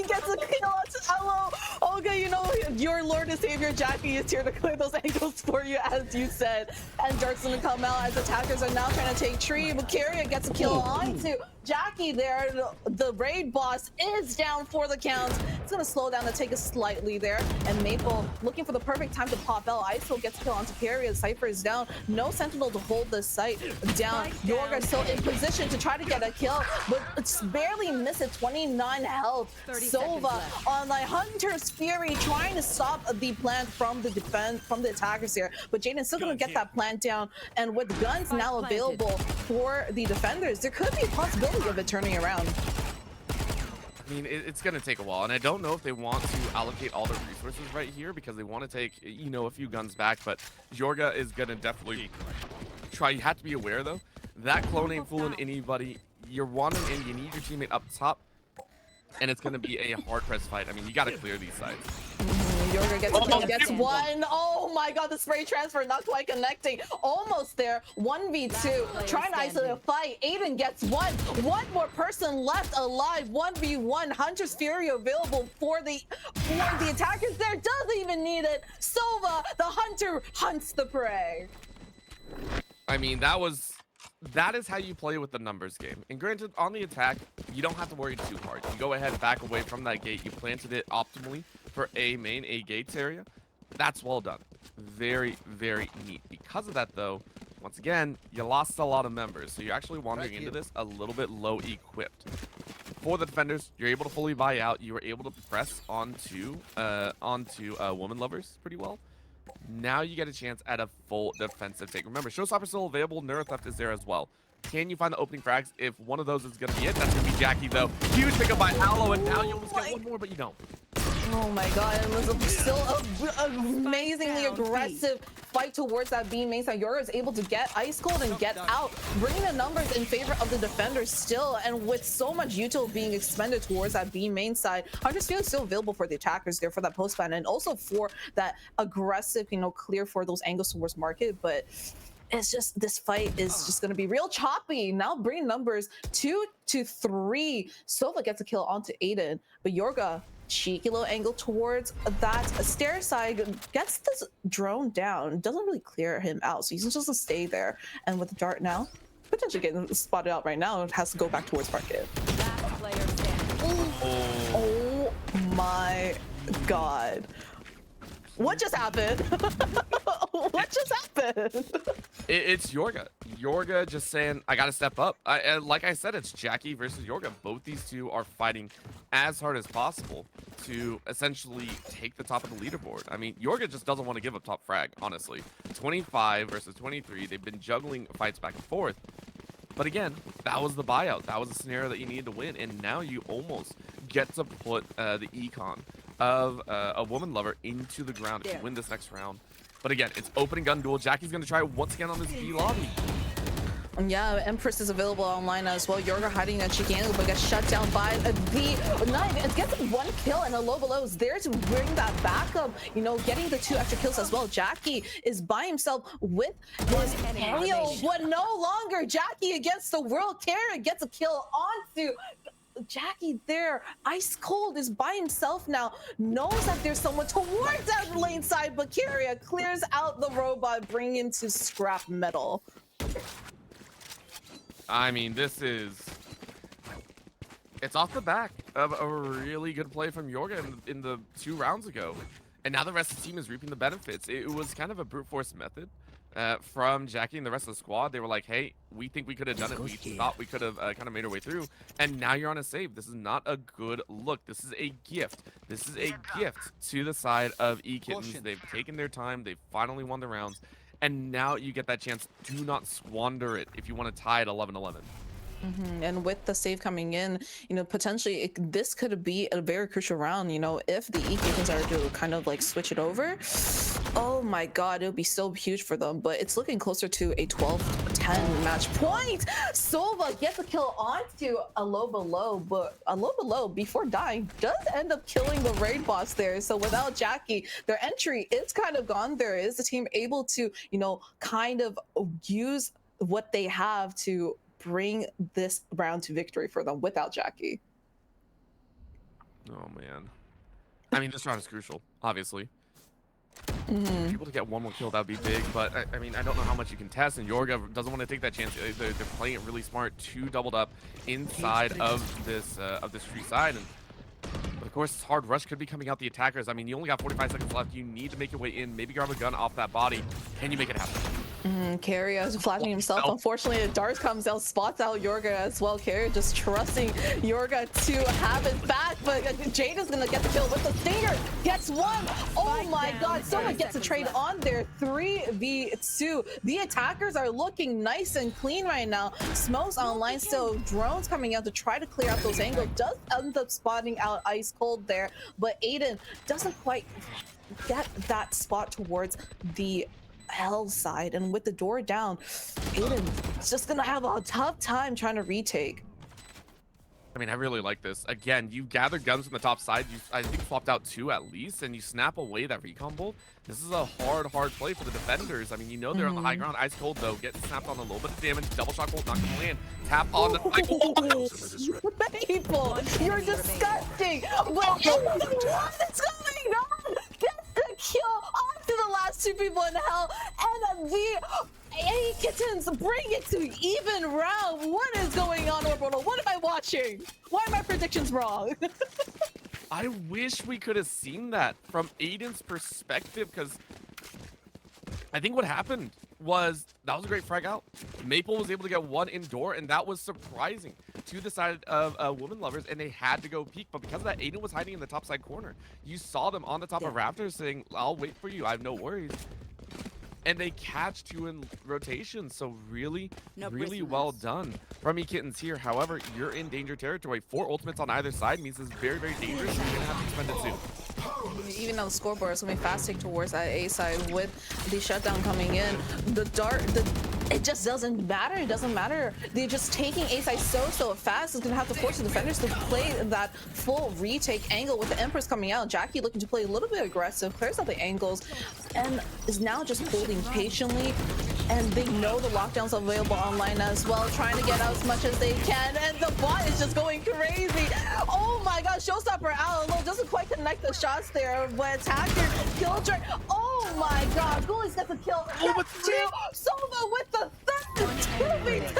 gets a kill on Aloe. Okay, you know, your Lord and Savior Jackie is here to clear those angles for you, as you said. And Dark's gonna come out as attackers are now trying to take tree, but Kyria gets a kill onto Jackie there. The raid boss is down for the count. It's gonna slow down to take a slightly there, and Maple looking for the perfect time to pop out. ISO gets a kill onto Kyria. Cypher is down. No Sentinel to hold the site down. Yorga still in position to try to get a kill, but it's barely missed it. 29 health. Sova on the Hunter's Fury trying to stop the plant from the attackers here, but Jaden's still gonna get that plant down, and with guns now available for the defenders, there could be a possibility of it turning around. I mean, it's going to take a while, and I don't know if they want to allocate all their resources right here, because they want to take, you know, a few guns back, but Yorga is going to definitely try. You have to be aware, though, That clone ain't fooling anybody. You're wandering in, you need your teammate up top, and it's going to be a hard-pressed fight. I mean, you got to clear these sides. Yorga gets a kill, gets one. Oh my god, the spray transfer not quite connecting. Almost there. 1v2. Trying to isolate a fight. Aiden gets one. One more person left alive. 1v1. Hunter's Fury available for the attackers there. Doesn't even need it. Sova, the hunter, hunts the prey. I mean, that is how you play with the numbers game. And granted, on the attack, you don't have to worry too hard. You go ahead, back away from that gate. You planted it optimally for A main, A gates area. That's well done. Very, very neat. Because of that, though, once again, you lost a lot of members. So you're actually wandering into this a little bit low equipped. For the defenders, you're able to fully buy out. You were able to press onto woman lovers pretty well. Now you get a chance at a full defensive take. Remember, Showstopper's still available. Neurotheft is there as well. Can you find the opening frags? If one of those is going to be it, that's going to be Jackie, though. Huge pickup by Aloe, and now you almost get one more, but you don't. Oh my god, it was still an amazingly aggressive fight towards that B main side. Yorga is able to get ice cold and get out, bringing the numbers in favor of the defenders still, and with so much util being expended towards that B main side, Hunter's Field is still available for the attackers there for that post ban and also for that aggressive, clear for those angles towards market, but it's just, this fight is just going to be real choppy. Now bringing numbers 2 to 3. Sova gets a kill onto Aiden, but Yorga, cheeky little angle towards that stair side, gets this drone down, doesn't really clear him out, so he's just to stay there. And with the dart now, potentially getting spotted out right now, has to go back towards market. Oh my god. What just happened? What just happened? It's Yorga. Yorga just saying, I got to step up. Like I said, it's Jackie versus Yorga. Both these two are fighting as hard as possible to essentially take the top of the leaderboard. I mean, Yorga just doesn't want to give up top frag, honestly. 25 versus 23. They've been juggling fights back and forth. But again, that was the buyout. That was the scenario that you needed to win. And now you almost get to put the econ of a woman lover into the ground if you win this next round. But again, it's opening gun duel. Jackie's going to try once again on this B lobby. Yeah, Empress is available online as well. Yorga hiding a cheeky angle, but gets shut down by the knife. It gets one kill, and a low below is there to bring that back up. Getting the 2 extra kills as well. Jackie is by himself with his Halo, but no longer Jackie against the world. Carrot gets a kill onto Jackie there. Ice cold is by himself now. Knows that there's someone towards that lane side, but Kyria clears out the robot, bringing him to scrap metal. I mean, it's off the back of a really good play from Yorga in the 2 rounds ago. And now the rest of the team is reaping the benefits. It was kind of a brute force method from Jackie and the rest of the squad. They were like, hey, we think we could have done it. We thought we could have kind of made our way through. And now you're on a save. This is not a good look. This is a gift. This is a gift to the side of e-Kittens. They've taken their time. They've finally won the rounds. And now you get that chance. Do not squander it if you want to tie at 11-11. And with the save coming in, potentially this could be a very crucial round. If the e-Kittens are to kind of like switch it over, oh my god, it would be so huge for them. But it's looking closer to a 12-10 match point. Sova gets a kill onto a low below, but a low below before dying does end up killing the raid boss there. So without Jackie, their entry is kind of gone. There is the team able to, kind of use what they have to bring this round to victory for them without Jackie. Oh man, I mean, this round is crucial, obviously. If able to get one more kill, that would be big, but I mean, I don't know how much you can test, and Yorga doesn't want to take that chance. They're playing it really smart. 2 doubled up inside of this street side, and but of course, hard rush could be coming out the attackers. I mean, you only got 45 seconds left. You need to make your way in, maybe grab a gun off that body. Can you make it happen? Carrier is flashing himself. Unfortunately, the dart comes out, spots out Yorga as well. Carrier just trusting Yorga to have it back, but Jade is gonna get the kill with the stinger. Gets one. Oh my god, someone gets a trade on there. 3v2. The attackers are looking nice and clean right now. Smokes online still. Drones coming out to try to clear out those angles. Does end up spotting out Ice Cold there, but Aiden doesn't quite get that spot towards the L side, and with the door down, Aiden's just gonna have a tough time trying to retake. I mean, I really like this. Again, you gather guns from the top side. You, I think, swapped out 2 at least, and you snap away that recon bolt. This is a hard play for the defenders. I mean, you know they're on the high ground. Ice cold, though. Getting snapped on a little bit of damage. Double shot bolt not going to land. Tap on the... People, you're disgusting. Well, what is going on? Gets the kill onto the last 2 people in hell, and the e-Kittens bring it to even round. What is going on, Orbital? What am I watching? Why are my predictions wrong? I wish we could have seen that from Aiden's perspective, because I think what happened was that was a great frag out. Maple was able to get 1 indoor, and that was surprising to the side of woman lovers, and they had to go peek. But because of that, Aiden was hiding in the top side corner. You saw them on the top of Raptors saying, I'll wait for you. I have no worries. And they catch 2 in rotation, so really well done from e-Kittens here. However, you're in danger territory. 4 ultimates on either side means it's very dangerous. You're gonna have to expend it soon. Even though the scoreboard is going to be fast take towards that A side with the shutdown coming in, the dart, it just doesn't matter. It doesn't matter. They're just taking A side so fast. It's going to have to force the defenders to play that full retake angle with the Empress coming out. Jackie looking to play a little bit aggressive, clears out the angles, and is now just holding patiently. And they know the lockdown's available online as well, trying to get out as much as they can. And the bot is just going crazy. Oh my god, Showstopper out a little, doesn't quite connect the shots there, but attacker kill track. Oh my god, Ghoulies gets a kill. Sova with the third 2v2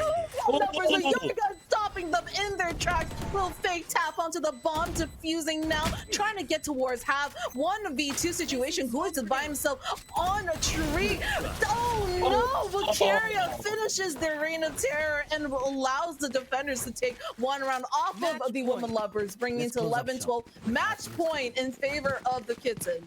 numbers. So Yorga stopping them in their tracks. Little fake tap onto the bomb, defusing now, trying to get towards half. 1v2 situation. Ghoulies is by himself on a tree. Oh no! Valkyria finishes their reign of terror and allows the defenders to take 1 round off of the woman lovers, bringing it to 11-12. Match point in favor of the Kitten.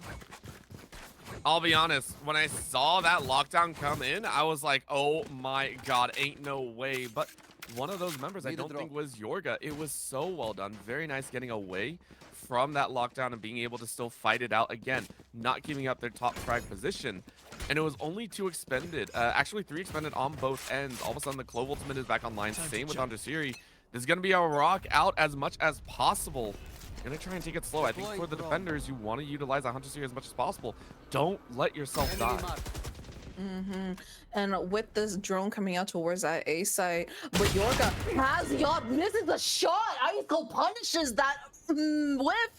I'll be honest, when I saw that lockdown come in, I was like, oh my god, ain't no way. But one of those members I don't think was Yorga. It was so well done. Very nice getting away from that lockdown and being able to still fight it out. Again, not giving up their top frag position. And it was only 2 expended, actually 3 expended on both ends. All of a sudden, the Clove ultimate is back online. Same with Andresiri. There's going to be a rock out as much as possible. Gonna try and take it slow. I think for the defenders, you want to utilize that Hunter Series as much as possible. Don't let yourself die. And with this drone coming out towards that A site, but Yorga has misses the shot. Ico punishes that whiff.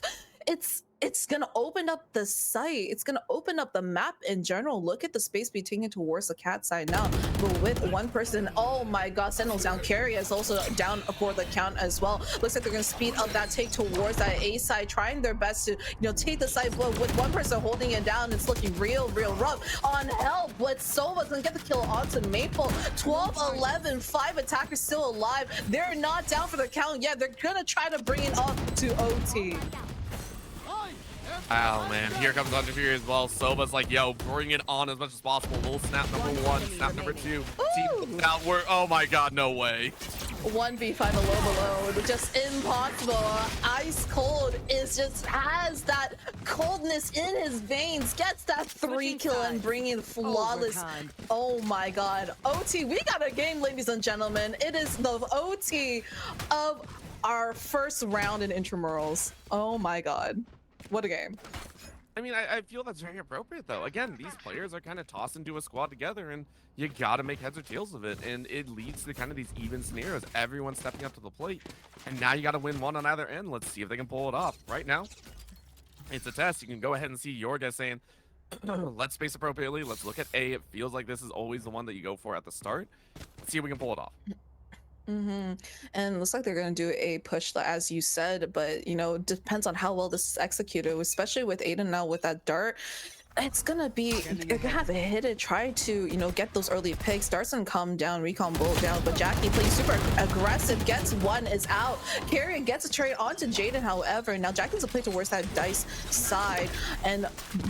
It's gonna open up the site. It's gonna open up the map in general. Look at the space being taken towards the cat side now. But with 1 person, oh my god, Sentinel's down. Carry is also down for the count as well. Looks like they're gonna speed up that take towards that A side, trying their best to take the side blow. With 1 person holding it down, it's looking real rough. On help, but Sova's gonna get the kill onto Maple. 12-11, 5 attackers still alive. They're not down for the count yet. They're gonna try to bring it up to OT. Oh man, here comes Hunter Fury as well. Soba's like, yo, bring it on as much as possible. Little snap number 1, snap number 2. Team out. Oh my god, no way. 1v5 below, just impossible. Ice cold has that coldness in his veins, gets that 3 kill and bringing flawless. Oh my god, OT, we got a game, ladies and gentlemen. It is the OT of our first round in Intramurals. Oh my god, what a game. I mean, I feel that's very appropriate, though. Again, these players are kind of tossed into a squad together, and you got to make heads or tails of it. And it leads to kind of these even scenarios. Everyone's stepping up to the plate, and now you got to win 1 on either end. Let's see if they can pull it off. Right now, it's a test. You can go ahead and see Yorga saying, let's space appropriately. Let's look at A. It feels like this is always the one that you go for at the start. Let's see if we can pull it off. And it looks like they're going to do a push, as you said, but depends on how well this is executed, especially with Aiden now with that dart. It's gonna be, you're gonna have to hit it, try to get those early picks. Dart's gonna come down, recon bolt down, but Jackie plays super aggressive, gets 1, is out. Carrier gets a trade onto Jaden. However, now Jackie's a play towards that dice side,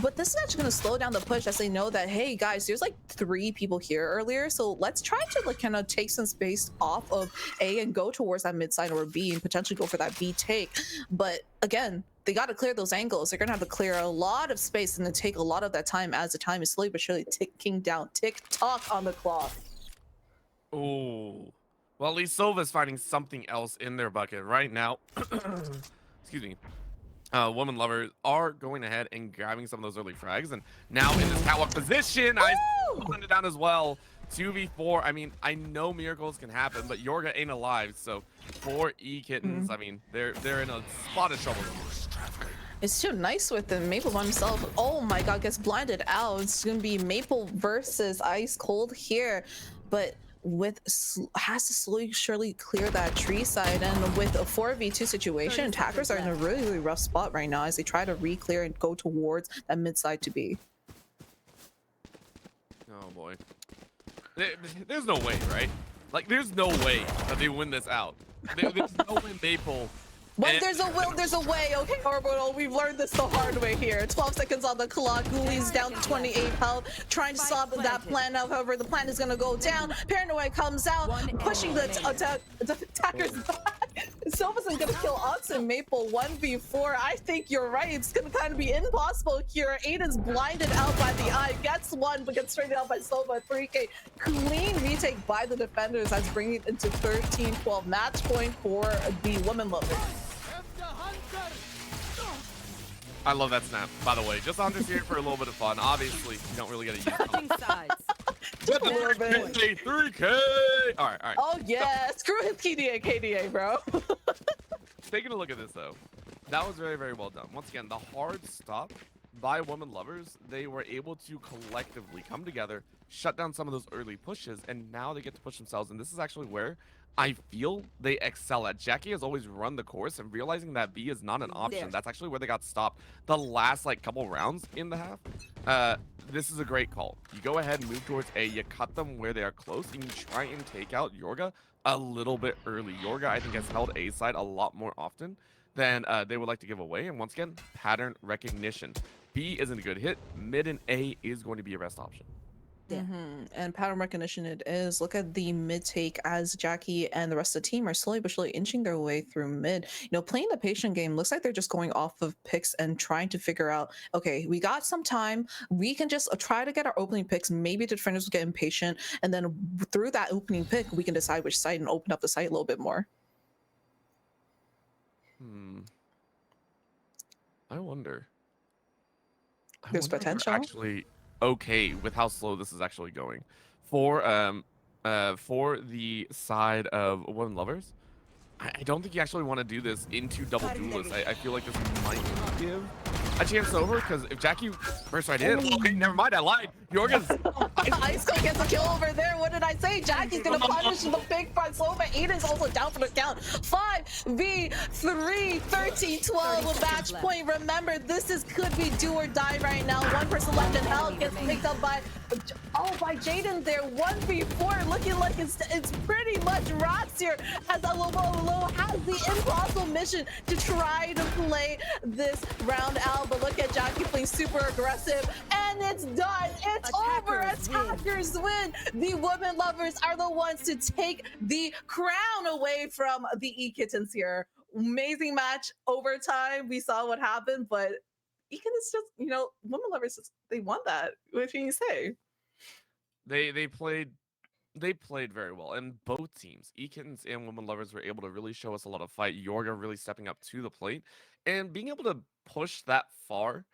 but this is actually gonna slow down the push as they know that, hey guys, there's like 3 people here earlier, so let's try to kind of take some space off of A and go towards that mid side or B and potentially go for that B take. But again, they got to clear those angles. They're gonna have to clear a lot of space and then take a lot of that time as the time is slowly but surely ticking down. Tick tock on the clock. Oh, well, at least Silva's finding something else in their bucket right now. Excuse me. Woman lovers are going ahead and grabbing some of those early frags, and now in this catwalk position, I put it down as well. 2v4. I mean, I know miracles can happen, but Yorga ain't alive, so for e-Kittens, I mean, they're in a spot of trouble. It's too nice with them. Maple by himself. Oh my god, gets blinded out. It's gonna be Maple versus Ice Cold here, but has to slowly surely clear that tree side, and with a 4v2 situation, attackers are in a really, really rough spot right now as they try to re-clear and go towards that mid side to be. Oh boy. There's no way, right? Like, there's no way that they win this out. There's no way Maple. When there's a will, there's a way. Okay, Orbital, we've learned this the hard way here. 12 seconds on the clock. Ghoulies down to 28 health, trying to stop that plan. However, the plan is going to go down. Paranoid comes out, pushing the attackers back. Silva's going to kill Ox and Maple 1v4. I think you're right. It's going to kind of be impossible here. Aiden's blinded out by the eye. Gets one, but gets straightened out by Silva. 3K. Clean retake by the defenders. That's bringing it into 13-12. Match point for the woman lovers. I love that snap, by the way. Just Hunter's here for a little bit of fun. Obviously, you don't really get to use it. Just a little bit. 3K! Alright. Oh yeah, screw his KDA, bro. Taking a look at this, though. That was very, very well done. Once again, the hard stop by woman lovers, they were able to collectively come together, shut down some of those early pushes, and now they get to push themselves. And this is actually where I feel they excel at. Jackie has always run the course, and realizing that B is not an option, that's actually where they got stopped the last couple rounds in the half. This is a great call. You go ahead and move towards A, you cut them where they are close, and you try and take out Yorga a little bit early. Yorga, I think, has held A side a lot more often than they would like to give away, and once again, pattern recognition. B isn't a good hit. Mid and A is going to be a best option. And pattern recognition it is. Look at the mid take as Jackie and the rest of the team are slowly but surely inching their way through mid. Playing the patient game looks like they're just going off of picks and trying to figure out, okay, we got some time. We can just try to get our opening picks. Maybe the defenders will get impatient, and then through that opening pick, we can decide which site and open up the site a little bit more. I wonder. There's potential. Actually, okay with how slow this is actually going for the side of women lovers. I don't think you actually want to do this into double duelists. I feel like this might give a chance over, because if Jackie bursts right in, okay, never mind, I lied. Yorga's Ice Cold gets a kill over there. What did I say? Jackie's gonna punish the big front slow, but Aiden's also down for the count. 5v3, 13-12 with match point. Remember, this could be do or die right now. One person left in hell gets picked up by Jaden there. 1v4, looking like it's pretty much rats here, as Alobo has the impossible mission to try to play this round out. But look at Jackie playing super aggressive, and it's done. It's over. Attackers win. The women lovers are the ones to take the crown away from the e-Kittens here. Amazing match, overtime. We saw what happened, but e-Kittens just, women lovers, they won that. What can you say? They played very well, and both teams, e-Kittens and women lovers, were able to really show us a lot of fight. Yorga really stepping up to the plate and being able to push that far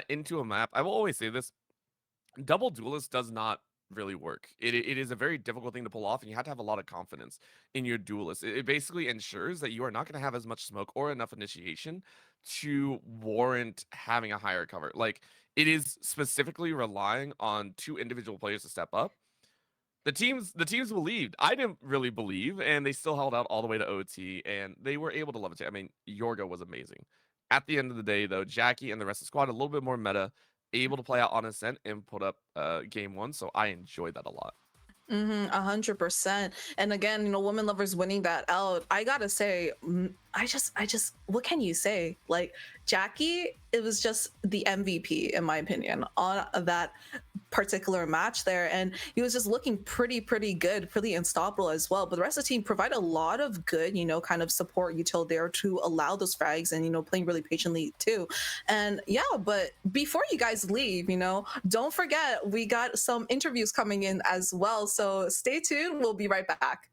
into a map. I will always say this: double duelist does not really work. It is a very difficult thing to pull off, and you have to have a lot of confidence in your duelist. It basically ensures that you are not going to have as much smoke or enough initiation to warrant having a higher cover. Like, it is specifically relying on two individual players to step up. The teams believed. I didn't really believe, and they still held out all the way to OT, and they were able to levitate. I mean, Yorga was amazing. At the end of the day, though, Jackie and the rest of the squad a little bit more meta, able to play out on ascent and put up game one, so I enjoyed that a lot. 100%. And again, women lovers winning that out. I gotta say, I just, what can you say? Like, Jackie, it was just the MVP in my opinion on that particular match there, and he was just looking pretty good, pretty unstoppable as well. But the rest of the team provide a lot of good, kind of support util there to allow those frags, and playing really patiently too. And yeah, but before you guys leave, don't forget we got some interviews coming in as well, so stay tuned. We'll be right back.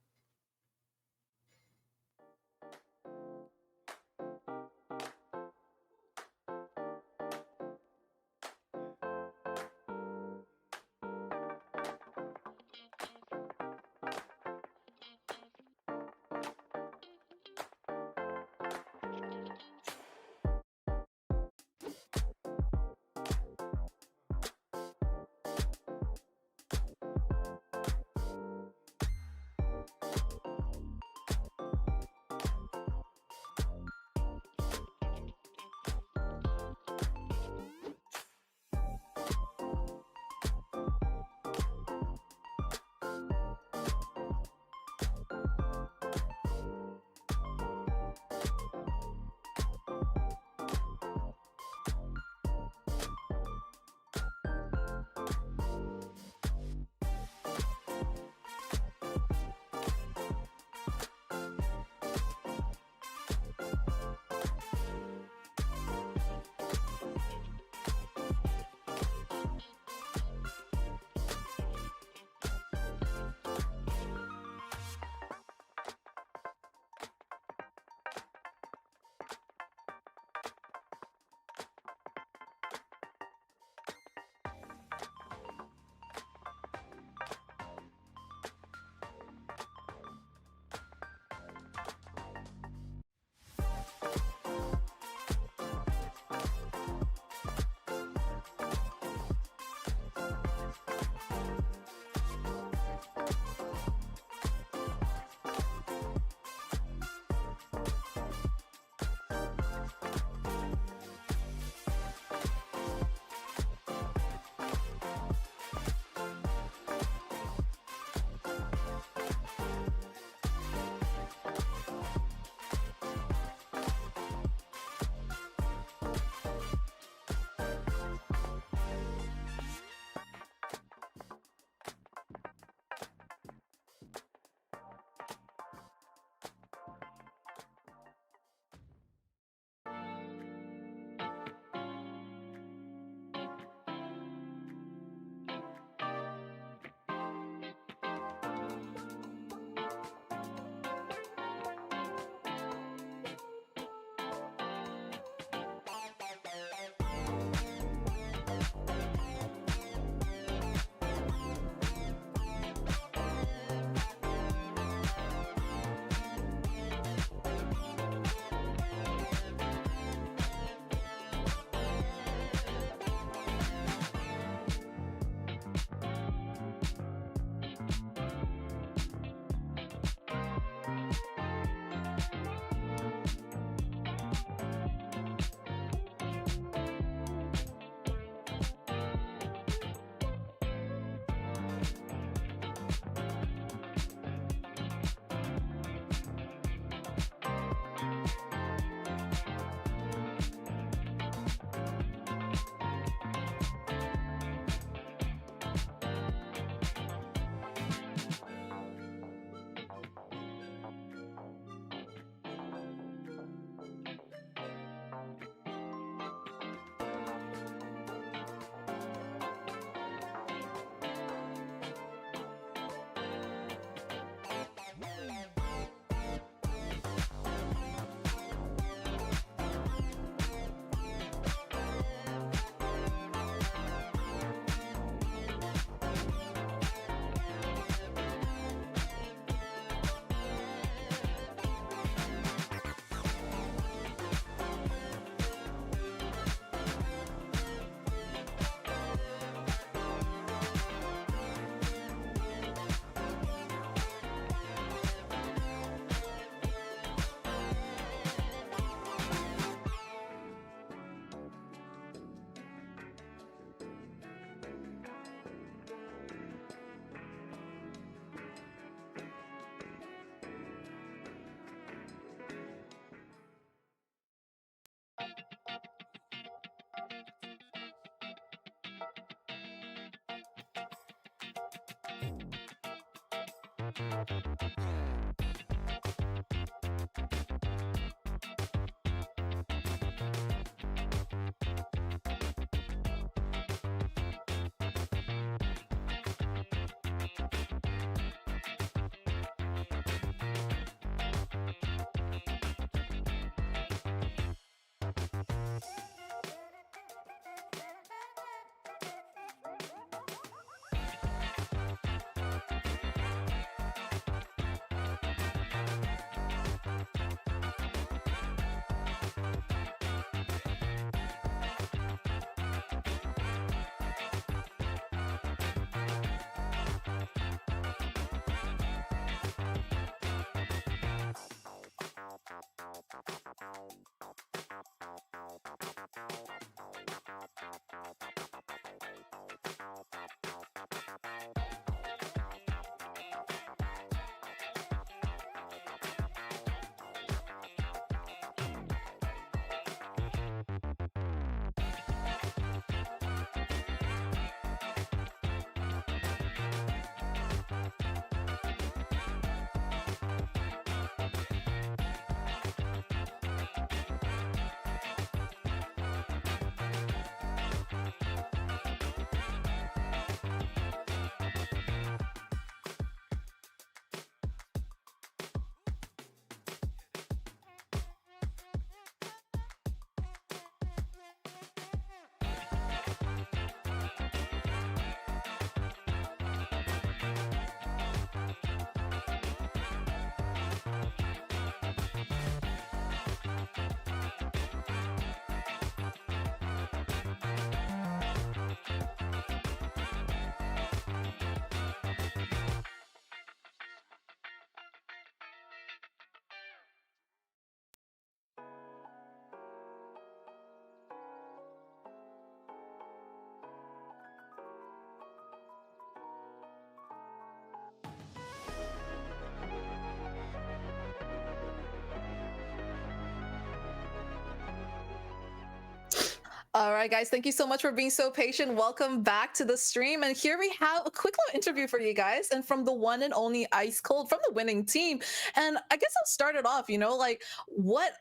All right, guys, thank you so much for being so patient. Welcome back to the stream. And here we have a quick little interview for you guys, and from the one and only Ice Cold from the winning team. And I guess I'll start it off, like what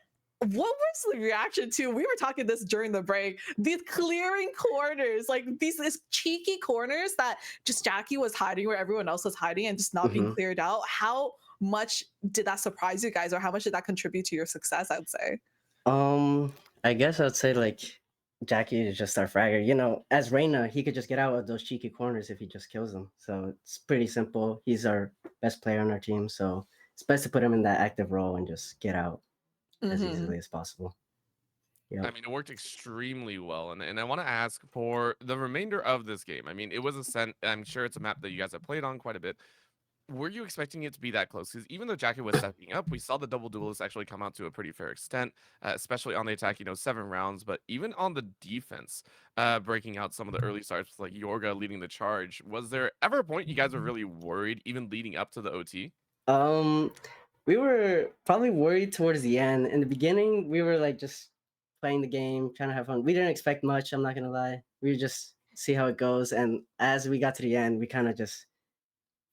was the reaction to, we were talking this during the break, these clearing corners, like these cheeky corners that just Jackie was hiding where everyone else was hiding and just not being cleared out. How much did that surprise you guys, or how much did that contribute to your success, I would say? I guess I'd say like Jackie is just our fragger. As Reyna, he could just get out of those cheeky corners if he just kills them. So it's pretty simple. He's our best player on our team, so it's best to put him in that active role and just get out as easily as possible. I mean, it worked extremely well, and I want to ask for the remainder of this game. I mean, it was I'm sure it's a map that you guys have played on quite a bit. Were you expecting it to be that close? Because even though Jackie was stepping up, we saw the double duelists actually come out to a pretty fair extent, especially on the attack, 7 rounds. But even on the defense, breaking out some of the early starts, like Yorga leading the charge. Was there ever a point you guys were really worried, even leading up to the OT? We were probably worried towards the end. In the beginning, we were like just playing the game, trying to have fun. We didn't expect much, I'm not gonna lie. We just see how it goes. And as we got to the end, we kind of just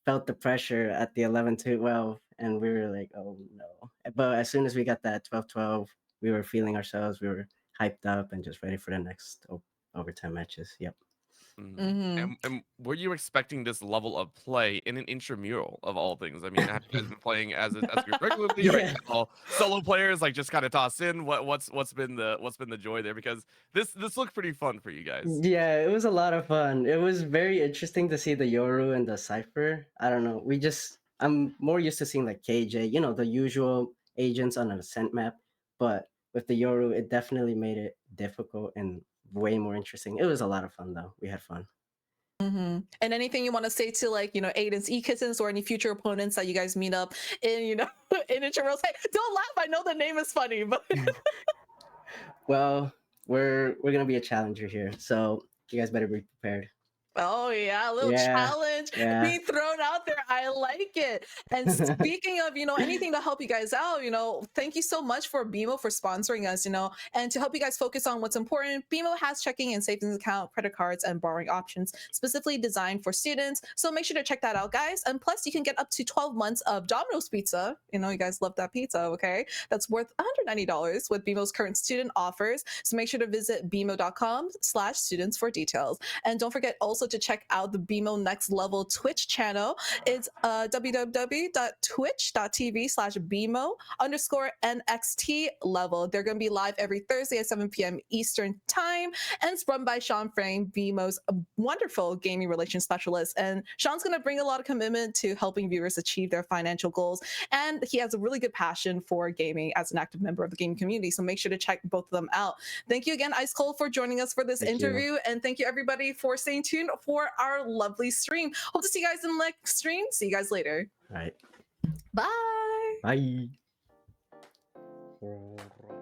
felt the pressure at the 11-12, and we were like, oh no. But as soon as we got that 12-12, we were feeling ourselves. We were hyped up and just ready for the next overtime matches. Yep. And were you expecting this level of play in an intramural of all things? I mean, have you guys been playing as a group regularly, or all solo players like just kind of toss in? What's been the joy there? Because this looked pretty fun for you guys. Yeah, it was a lot of fun. It was very interesting to see the Yoru and the Cypher. I don't know. I'm more used to seeing like KJ, the usual agents on an Ascent map, but with the Yoru, it definitely made it difficult and way more interesting. It was a lot of fun though. We had fun. And anything you want to say to Aiden's e-Kittens or any future opponents that you guys meet up in, in Intramurals? Hey, don't laugh. I know the name is funny, but well, we're gonna be a challenger here, so you guys better be prepared. Oh yeah, a little Yeah, challenge yeah. being thrown out there. I like it. And speaking of, anything to help you guys out, thank you so much for BMO for sponsoring us, and to help you guys focus on what's important, BMO has checking and savings account, credit cards, and borrowing options specifically designed for students. So make sure to check that out, guys. And plus, you can get up to 12 months of Domino's pizza. You guys love that pizza, okay? That's worth $190 with BMO's current student offers. So make sure to visit bmo.com/students for details. And don't forget also to check out the BMO Next Level Twitch channel. It's www.twitch.tv/BMO_NXT level. They're going to be live every Thursday at 7 p.m. Eastern Time. And it's run by Sean Frame, BMO's wonderful gaming relations specialist. And Sean's going to bring a lot of commitment to helping viewers achieve their financial goals. And he has a really good passion for gaming as an active member of the gaming community. So make sure to check both of them out. Thank you again, Ice Cold, for joining us for this Thank you. interview. And thank you, everybody, for staying tuned for our lovely stream. Hope to see you guys in the next stream. See you guys later. All right. Bye. Bye.